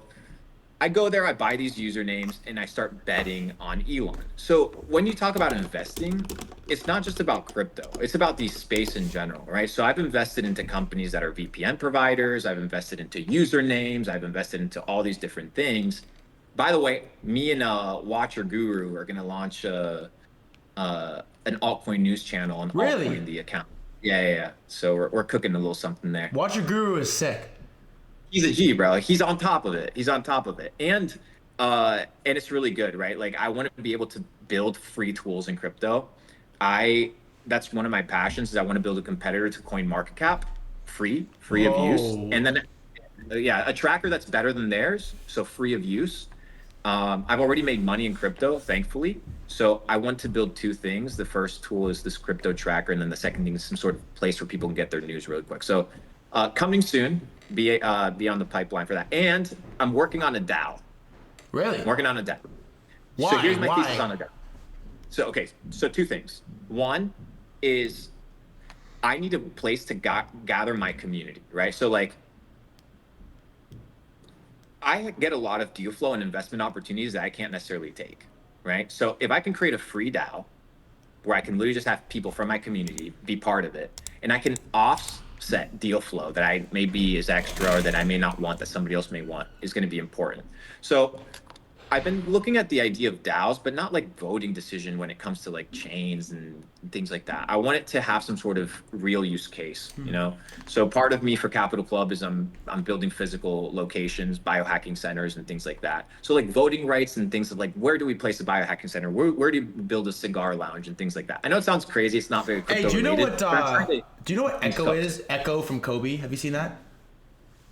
I go there, I buy these usernames, and I start betting on Elon. So when you talk about investing, it's not just about crypto. It's about the space in general, right? So I've invested into companies that are VPN providers. I've invested into usernames. I've invested into all these different things. By the way, me and Watcher Guru are going to launch an altcoin news channel on Really? altcoin, the account. Yeah. So we're cooking a little something there. Watch Your Guru is sick. He's a G, bro. Like, he's on top of it. He's on top of it. And it's really good, right? Like, I want to be able to build free tools in crypto. I That's one of my passions, is I want to build a competitor to CoinMarketCap, free of use. Whoa. And then a tracker that's better than theirs, so free of use. I've already made money in crypto, thankfully. So I want to build two things. The first tool is this crypto tracker, and then the second thing is some sort of place where people can get their news really quick. So coming soon, be on the pipeline for that. And I'm working on a DAO. Really? I'm working on a DAO. Why? So here's my Why? thesis on a DAO. So two things. One is I need a place to gather my community, right? So like, I get a lot of deal flow and investment opportunities that I can't necessarily take, right? So if I can create a free DAO where I can literally just have people from my community be part of it, and I can offset deal flow that I may be is extra or that I may not want that somebody else may want, is going to be important. So I've been looking at the idea of DAOs, but not like voting decision when it comes to like chains and things like that. I want it to have some sort of real use case, you know? So part of me for Capital Club is I'm building physical locations, biohacking centers and things like that. So like voting rights and things of like, where do we place a biohacking center? Where do you build a cigar lounge and things like that? I know it sounds crazy. It's not very crypto Hey, do you know related, what Echo is? Echo from Kobe. Have you seen that?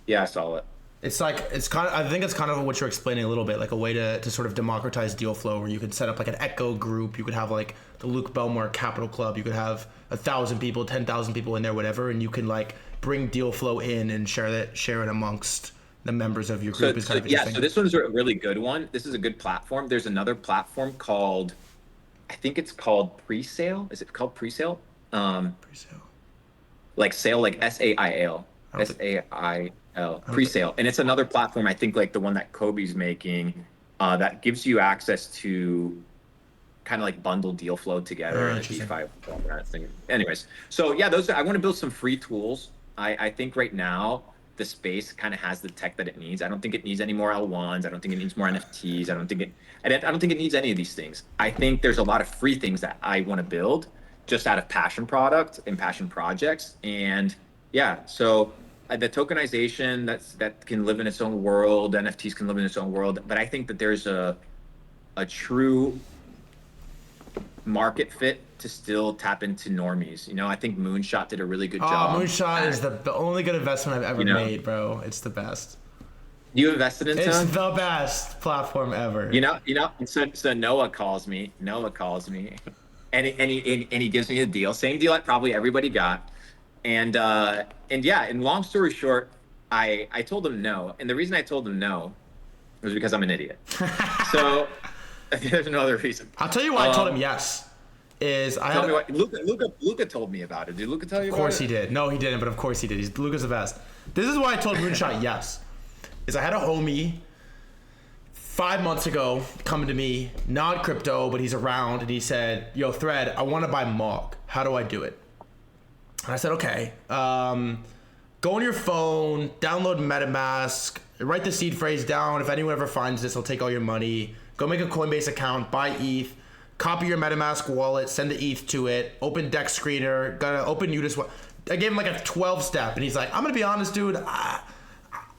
Yeah, I saw it. It's like, it's kind of, I think it's kind of what you're explaining a little bit, like a way to sort of democratize deal flow, where you could set up like an Echo group. You could have like the Luke Belmar Capital Club. You could have 1,000 people, 10,000 people in there, whatever. And you can like bring deal flow in and share it amongst the members of your group. Is kind of interesting. So this one's a really good one. This is a good platform. There's another platform called, I think it's called Presale. Is it called Presale? Presale. Like sale, like SAIL. Presale. And it's another platform, I think, like the one that Kobe's making, that gives you access to kind of like bundle deal flow together in a DeFi thing. Anyways, so yeah, I want to build some free tools. I think right now the space kind of has the tech that it needs. I don't think it needs any more L1s. I don't think it needs more NFTs. I don't think it needs any of these things. I think there's a lot of free things that I want to build just out of passion product and passion projects. And yeah, so the tokenization that can live in its own world, NFTs can live in its own world, but I think that there's a true market fit to still tap into normies. You know, I think Moonshot did a really good job. Moonshot is the only good investment I've ever made, bro. It's the best. You invested in It's some? the best platform ever. You know. So Noah calls me, and he gives me a deal, same deal that probably everybody got. And yeah, and long story short, I told him no. And the reason I told him no was because I'm an idiot. So there's no other reason. I'll tell you why I told him yes. Tell me what Luca told me about it. Did Luca tell you about it? Of course he did. No, he didn't, but of course he did. Luca's the best. This is why I told Moonshot yes. Is I had a homie 5 months ago coming to me, not crypto, but he's around, and he said, yo, Thread, I want to buy Mog. How do I do it? And I said, okay, go on your phone, download MetaMask, write the seed phrase down. If anyone ever finds this, I'll take all your money. Go make a Coinbase account, buy ETH, copy your MetaMask wallet, send the ETH to it, open Dex Screener, gotta open Udis. I gave him like a 12-step, and he's like, I'm gonna be honest, dude, I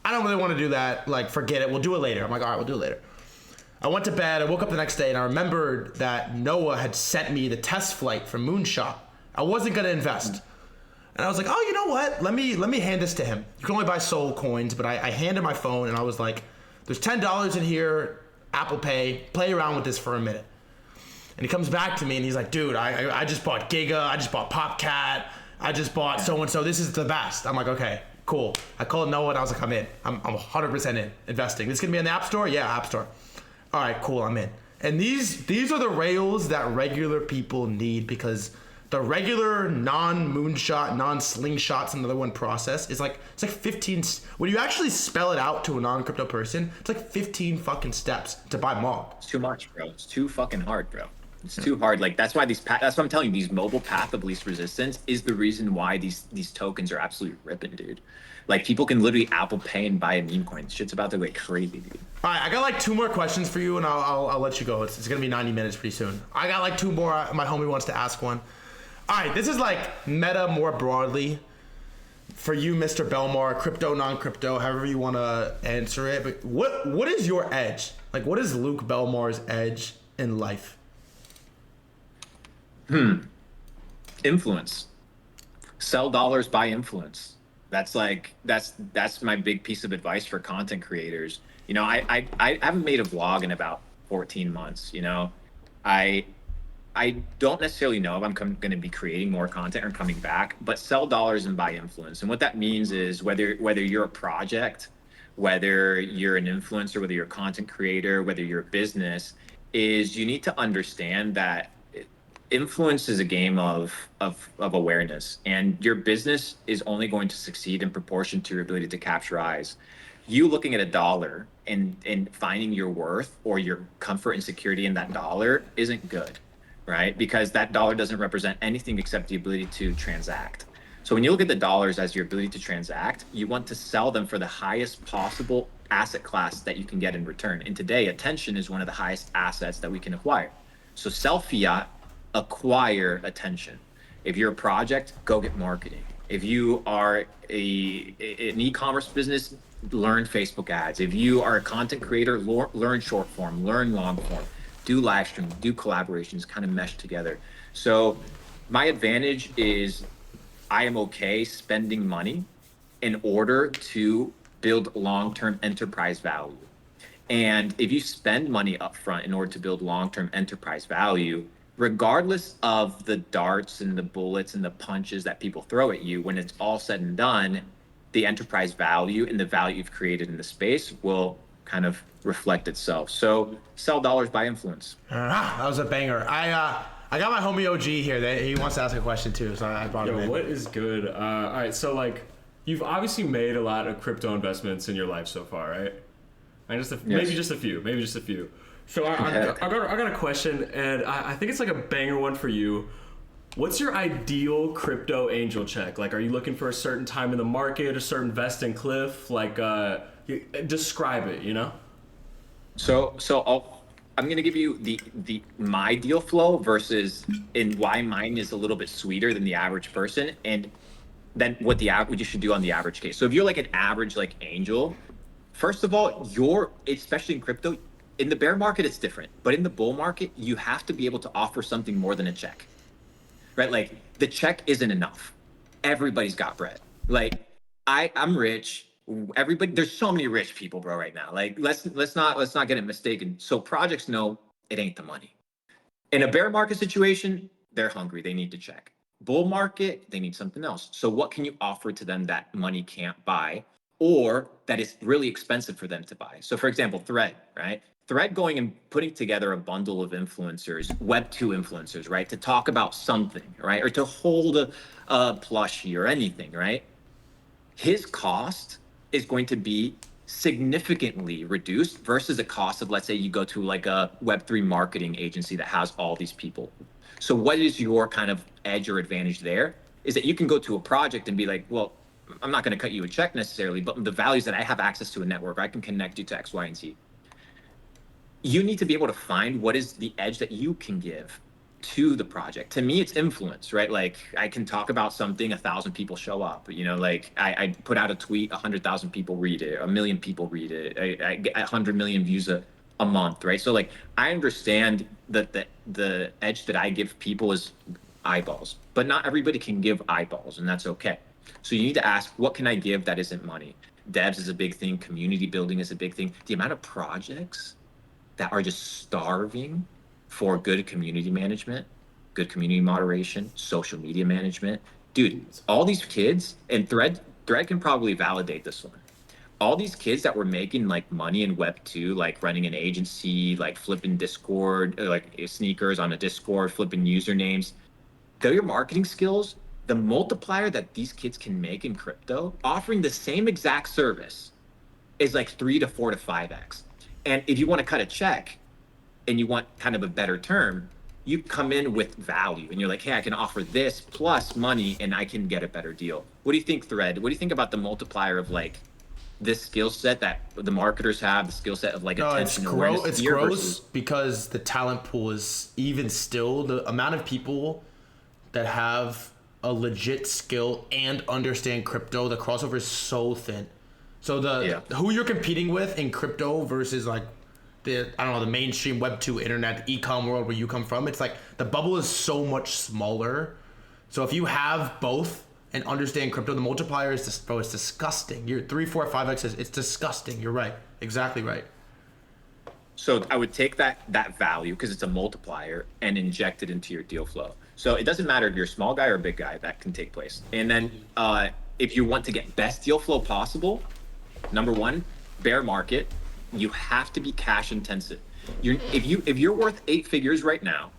don't really want to do that. Like, forget it. We'll do it later. I'm like, all right, we'll do it later. I went to bed. I woke up the next day, and I remembered that Noah had sent me the test flight from Moonshot. I wasn't gonna invest. And I was like, oh, you know what? Let me hand this to him. You can only buy Soul coins, but I handed my phone, and I was like, there's $10 in here, Apple Pay. Play around with this for a minute. And he comes back to me, and he's like, dude, I just bought Giga. I just bought PopCat. I just bought so-and-so. This is the best. I'm like, okay, cool. I called Noah, and I was like, I'm in. I'm 100% in investing. This is going to be in the App Store? Yeah, App Store. All right, cool, I'm in. And these are the rails that regular people need, because the regular non-moonshot, non-slingshot's another one process is like, it's like 15, when you actually spell it out to a non-crypto person, it's like 15 fucking steps to buy Mog. It's too much, bro. It's too fucking hard, bro. It's too hard. Like, that's why that's what I'm telling you, these mobile path of least resistance is the reason why these tokens are absolutely ripping, dude. Like, people can literally Apple Pay and buy a meme coin. Shit's about to go crazy, dude. All right, I got like 2 more questions for you, and I'll let you go. It's gonna be 90 minutes pretty soon. I got like 2 more. My homie wants to ask one. All right, this is like meta more broadly for you, Mr. Belmar, crypto, non-crypto, however you want to answer it. But what is your edge? Like, what is Luke Belmar's edge in life? Influence. Sell dollars, buy influence. That's my big piece of advice for content creators. I haven't made a vlog in about 14 months. I I don't necessarily know if I'm going to be creating more content or coming back, but sell dollars and buy influence. And what that means is whether you're a project, whether you're an influencer, whether you're a content creator, whether you're a business, is you need to understand that influence is a game of awareness, and your business is only going to succeed in proportion to your ability to capture eyes. You looking at a dollar and finding your worth or your comfort and security in that dollar isn't good, right? Because that dollar doesn't represent anything except the ability to transact. So when you look at the dollars as your ability to transact, you want to sell them for the highest possible asset class that you can get in return. And today, attention is one of the highest assets that we can acquire. So sell fiat, acquire attention. If you're a project, go get marketing. If you are an e-commerce business, learn Facebook ads. If you are a content creator, learn short form, learn long form, do live stream, do collaborations, kind of mesh together. So my advantage is I am okay spending money in order to build long-term enterprise value. And if you spend money upfront in order to build long-term enterprise value, regardless of the darts and the bullets and the punches that people throw at you, when it's all said and done, the enterprise value and the value you've created in the space will kind of reflect itself. So sell dollars, buy influence. That was a banger. I got my homie OG here. He wants to ask a question too, so I brought him in. What is good? All right, so like you've obviously made a lot of crypto investments in your life so far, right? And maybe just a few. So I got a question, and I think it's like a banger one for you. What's your ideal crypto angel check? Like, are you looking for a certain time in the market, a certain vesting cliff? Like, describe it, you know? I'm going to give you my deal flow versus in why mine is a little bit sweeter than the average person, and then what you should do on the average case. So if you're like an average like angel, first of all, especially in crypto, in the bear market it's different, but in the bull market you have to be able to offer something more than a check, right? Like the check isn't enough. Everybody's got bread. Like I'm rich. Everybody, there's so many rich people, bro, right now. Like let's not get it mistaken. So projects know it ain't the money. In a bear market situation, they're hungry. They need to check. Bull market, they need something else. So what can you offer to them that money can't buy, or that is really expensive for them to buy? So for example, Thread, right? Thread going and putting together a bundle of influencers, Web2 influencers, right? To talk about something, right? Or to hold a plushie or anything, right? His cost is going to be significantly reduced versus the cost of, let's say you go to like a Web3 marketing agency that has all these people. So what is your kind of edge or advantage there? Is that you can go to a project and be like, well, I'm not going to cut you a check necessarily, but the values that I have access to a network, I can connect you to X, Y, and Z. You need to be able to find what is the edge that you can give to the project. To me, it's influence, right? Like I can talk about something, 1,000 people show up, like I put out a tweet, 100,000 people read it, 1 million people read it, I get 100 million views a month, right? So like I understand that the edge that I give people is eyeballs, but not everybody can give eyeballs, and that's okay. So you need to ask, what can I give that isn't money? Devs is a big thing. Community building is a big thing. The amount of projects that are just starving for good community management, good community moderation, social media management. Dude, all these kids, and Thread can probably validate this one. All these kids that were making like money in Web2, like running an agency, like flipping Discord, like sneakers on a Discord, flipping usernames, their marketing skills, the multiplier that these kids can make in crypto, offering the same exact service is like 3 to 4 to 5x. And if you want to cut a check and you want kind of a better term, you come in with value and you're like, hey, I can offer this plus money and I can get a better deal. What do you think, Thread? What do you think about the multiplier of like this skill set that the marketers have, the skill set of like attention and awareness? It's gross because the talent pool is even still, the amount of people that have a legit skill and understand crypto, the crossover is so thin. So who you're competing with in crypto versus like the mainstream Web 2 internet, e-com world where you come from, it's like the bubble is so much smaller. So if you have both and understand crypto, the multiplier is just, bro, it's disgusting. You're 3, 4, 5x. It's disgusting. You're right. Exactly right. So I would take that value, because it's a multiplier, and inject it into your deal flow. So it doesn't matter if you're a small guy or a big guy, that can take place. And then if you want to get best deal flow possible, number one, bear market, you have to be cash intensive. If you're worth 8 figures right now,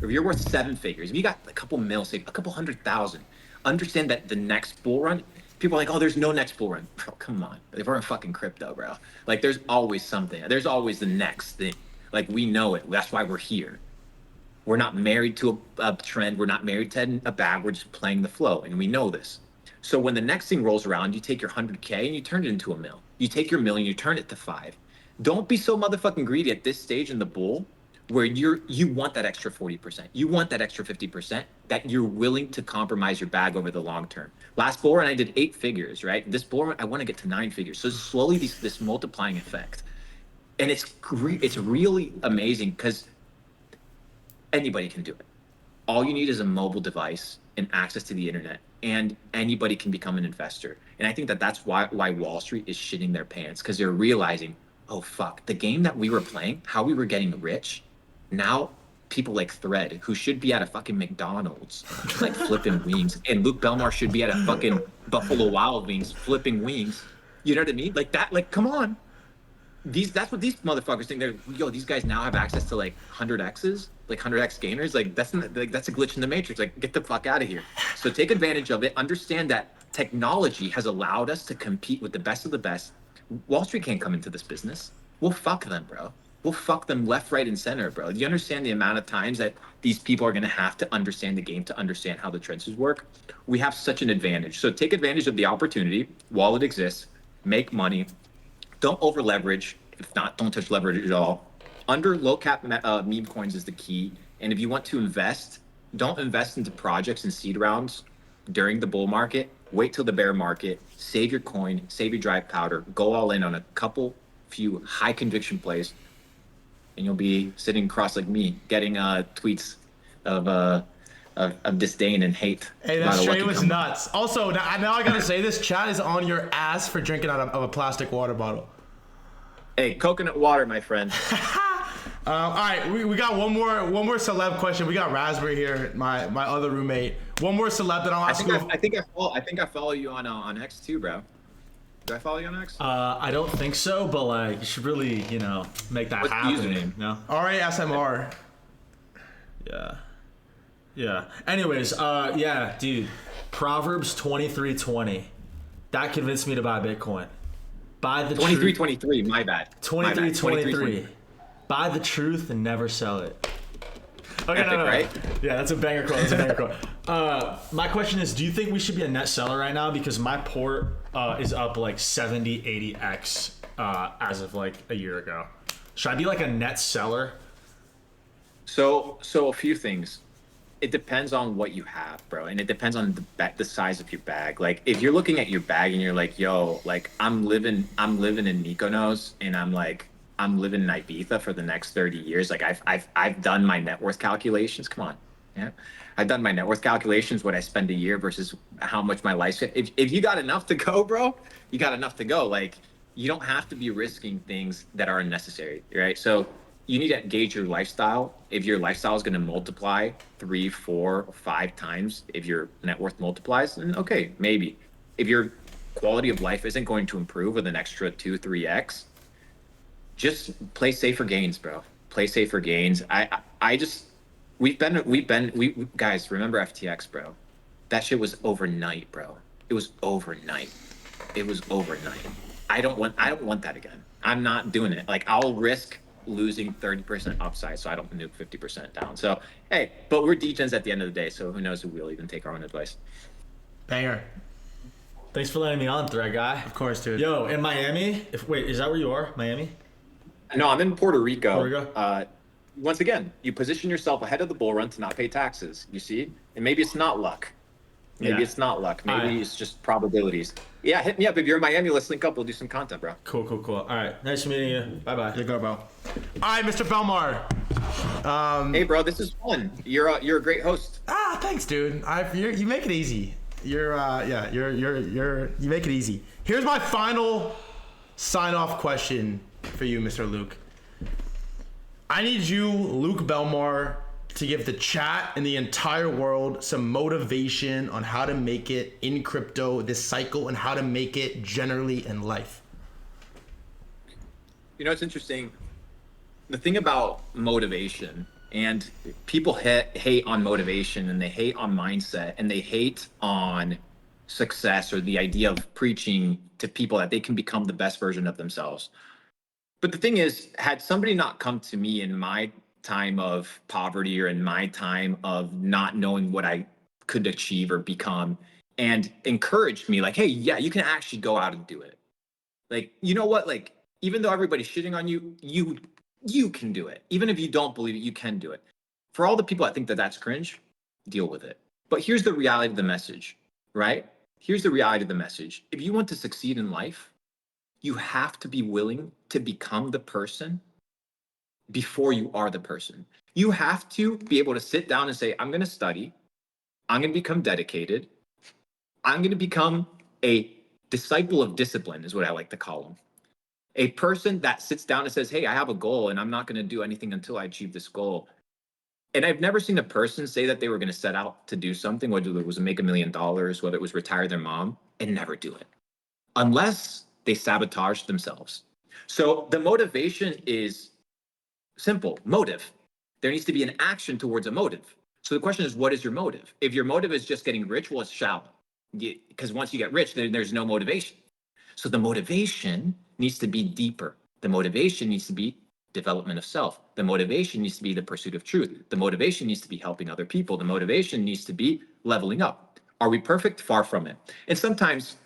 or if you're worth 7 figures, if you got a couple mil, say a couple 100,000, understand that the next bull run, people are like, oh, there's no next bull run. Bro, come on. If we're in fucking crypto, bro. Like, there's always something. There's always the next thing. Like, we know it. That's why we're here. We're not married to a trend. We're not married to a bag. We're just playing the flow, and we know this. So when the next thing rolls around, you take your 100K and you turn it into a mil. You take your million, you turn it to 5. Don't be so motherfucking greedy at this stage in the bull where you want that extra 40%. You want that extra 50% that you're willing to compromise your bag over the long term. Last bull run, I did 8 figures, right? This bull run, I want to get to 9 figures. So slowly this multiplying effect. And it's really amazing because anybody can do it. All you need is a mobile device and access to the internet, and anybody can become an investor. And I think that's why Wall Street is shitting their pants, because they're realizing, oh fuck, the game that we were playing, how we were getting rich, now people like Thread, who should be at a fucking McDonald's, like flipping wings, and Luke Belmar should be at a fucking Buffalo Wild Wings flipping wings. You know what I mean? Like that, like, come on. That's what these motherfuckers think. These guys now have access to like 100x's, like 100x gainers. Like that's a glitch in the matrix. Like, get the fuck out of here. So take advantage of it. Understand that technology has allowed us to compete with the best of the best. Wall Street can't come into this business. We'll fuck them, bro. We'll fuck them left, right, and center, bro. Do you understand the amount of times that these people are going to have to understand the game to understand how the trends work? We have such an advantage. So take advantage of the opportunity while it exists. Make money. Don't over leverage. If not, don't touch leverage at all. Under low cap meme coins is the key. And if you want to invest, don't invest into projects and seed rounds during the bull market. Wait till the bear market. Save your coin, save your dry powder. Go all in on a few high conviction plays, and you'll be sitting across like me, getting tweets of disdain and hate. Hey, that straight was nuts. Also, now I gotta say this: Chad is on your ass for drinking out of a plastic water bottle. Hey, coconut water, my friend. All right, we got one more celeb question. We got Raspberry here, my other roommate. One more celeb that I'll ask you. I think I follow you on X too, bro. Do I follow you on X? I don't think so, but like, you should really, make that happen. What's the username? No. RASMR. Yeah. Anyways, dude. Proverbs 23:20. That convinced me to buy Bitcoin. Buy the 23:23. My bad. 23:23. Buy the truth and never sell it. Okay, Epic, no. Right? Yeah, that's a banger quote. My question is, do you think we should be a net seller right now? Because my port is up like 70, 80x as of like a year ago. Should I be like a net seller? So a few things. It depends on what you have, bro, and it depends on the size of your bag. Like, if you're looking at your bag and you're like, yo, like I'm living in Mykonos, and I'm living in Ibiza for the next 30 years. Like, I've done my net worth calculations. Come on, yeah, I've done my net worth calculations. What I spend a year versus how much my life. If you got enough to go, bro, you got enough to go. Like, you don't have to be risking things that are unnecessary, right? So you need to gauge your lifestyle. If your lifestyle is going to multiply 3, 4, 5 times, if your net worth multiplies, then okay, maybe. If your quality of life isn't going to improve with an extra 2, 3x, just play safer gains, bro. Play safer gains. We guys, remember FTX, bro? That shit was overnight, bro. It was overnight. I don't want that again. I'm not doing it. Like, I'll risk losing 30% upside so I don't nuke 50% down. So, hey, but we're degens at the end of the day, so who knows if we'll even take our own advice. Banger. Thanks for letting me on, Threadguy. Of course, dude. Yo, in Miami, wait, is that where you are? Miami? No, I'm in Puerto Rico. Puerto Rico? once again, you position yourself ahead of the bull run to not pay taxes. You see, and maybe it's not luck. Maybe it's not luck. Maybe it's just probabilities. Yeah, hit me up if you're in Miami. Let's link up. We'll do some content, bro. Cool. All right. Nice meeting you. Bye. You go, bro. All right, Mr. Belmar. Hey, bro, this is fun. You're a great host. Thanks, dude. You make it easy. You make it easy. Here's my final sign-off question for you, Mr. Luke. I need you, Luke Belmar, to give the chat and the entire world some motivation on how to make it in crypto this cycle and how to make it generally in life. You know, it's interesting. The thing about motivation, and people hate on motivation, and they hate on mindset, and they hate on success or the idea of preaching to people that they can become the best version of themselves. But the thing is, had somebody not come to me in my time of poverty or in my time of not knowing what I could achieve or become and encouraged me like, hey, yeah, you can actually go out and do it. Like, you know what? Like, even though everybody's shitting on you, you can do it. Even if you don't believe it, you can do it. For all the people that think that that's cringe, deal with it. But here's the reality of the message, right? Here's the reality of the message. If you want to succeed in life, you have to be willing to become the person before you are the person. You have to be able to sit down and say, I'm going to study. I'm going to become dedicated. I'm going to become a disciple of discipline is what I like to call them. A person that sits down and says, hey, I have a goal and I'm not going to do anything until I achieve this goal. And I've never seen a person say that they were going to set out to do something, whether it was make $1 million, whether it was retire their mom, and never do it unless they sabotage themselves. So the motivation is simple. Motive. There needs to be an action towards a motive. So the question is, what is your motive? If your motive is just getting rich, well, it's shallow. Because once you get rich, then there's no motivation. So the motivation needs to be deeper. The motivation needs to be development of self. The motivation needs to be the pursuit of truth. The motivation needs to be helping other people. The motivation needs to be leveling up. Are we perfect? Far from it. And sometimes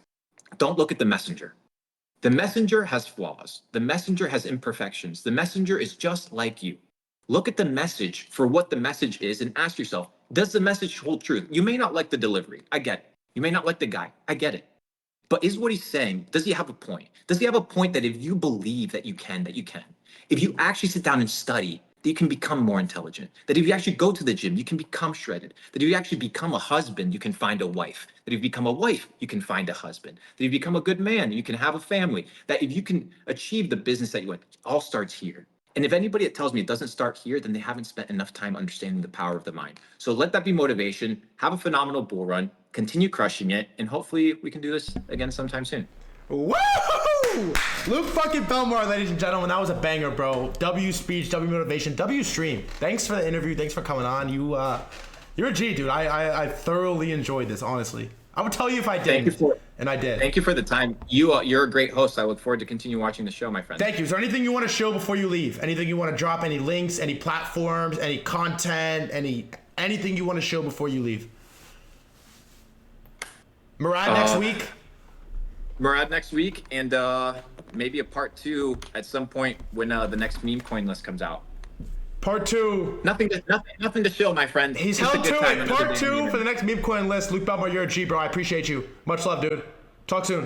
don't look at the messenger. The messenger has flaws. The messenger has imperfections. The messenger is just like you. Look at the message for what the message is and ask yourself, does the message hold truth? You may not like the delivery. I get it. You may not like the guy. I get it. But is what he's saying, does he have a point? Does he have a point that if you believe that you can, that you can? If you actually sit down and study, that you can become more intelligent. That if you actually go to the gym, you can become shredded. That if you actually become a husband, you can find a wife. That if you become a wife, you can find a husband. That if you become a good man, you can have a family. That if you can achieve the business that you want, it all starts here. And if anybody that tells me it doesn't start here, then they haven't spent enough time understanding the power of the mind. So let that be motivation. Have a phenomenal bull run. Continue crushing it. And hopefully we can do this again sometime soon. Woo! Luke fucking Belmar, ladies and gentlemen. That was a banger, bro. W speech, W motivation, W stream. Thanks for the interview. Thanks for coming on. You're a G, dude. I thoroughly enjoyed this, honestly. I would tell you if I didn't, and I did. Thank you for the time. You're a great host. I look forward to continue watching the show, my friend. Thank you. Is there anything you want to show before you leave? Anything you want to drop? Any links? Any platforms? Any content? Anything you want to show before you leave? Murad next week. Murad next week, and maybe a part 2 at some point when the next Memecoin list comes out. Part 2. Nothing to show, my friend. He's held to it. Part 2 for the next Memecoin list. Luke Belmar, you're a G, bro. I appreciate you. Much love, dude. Talk soon.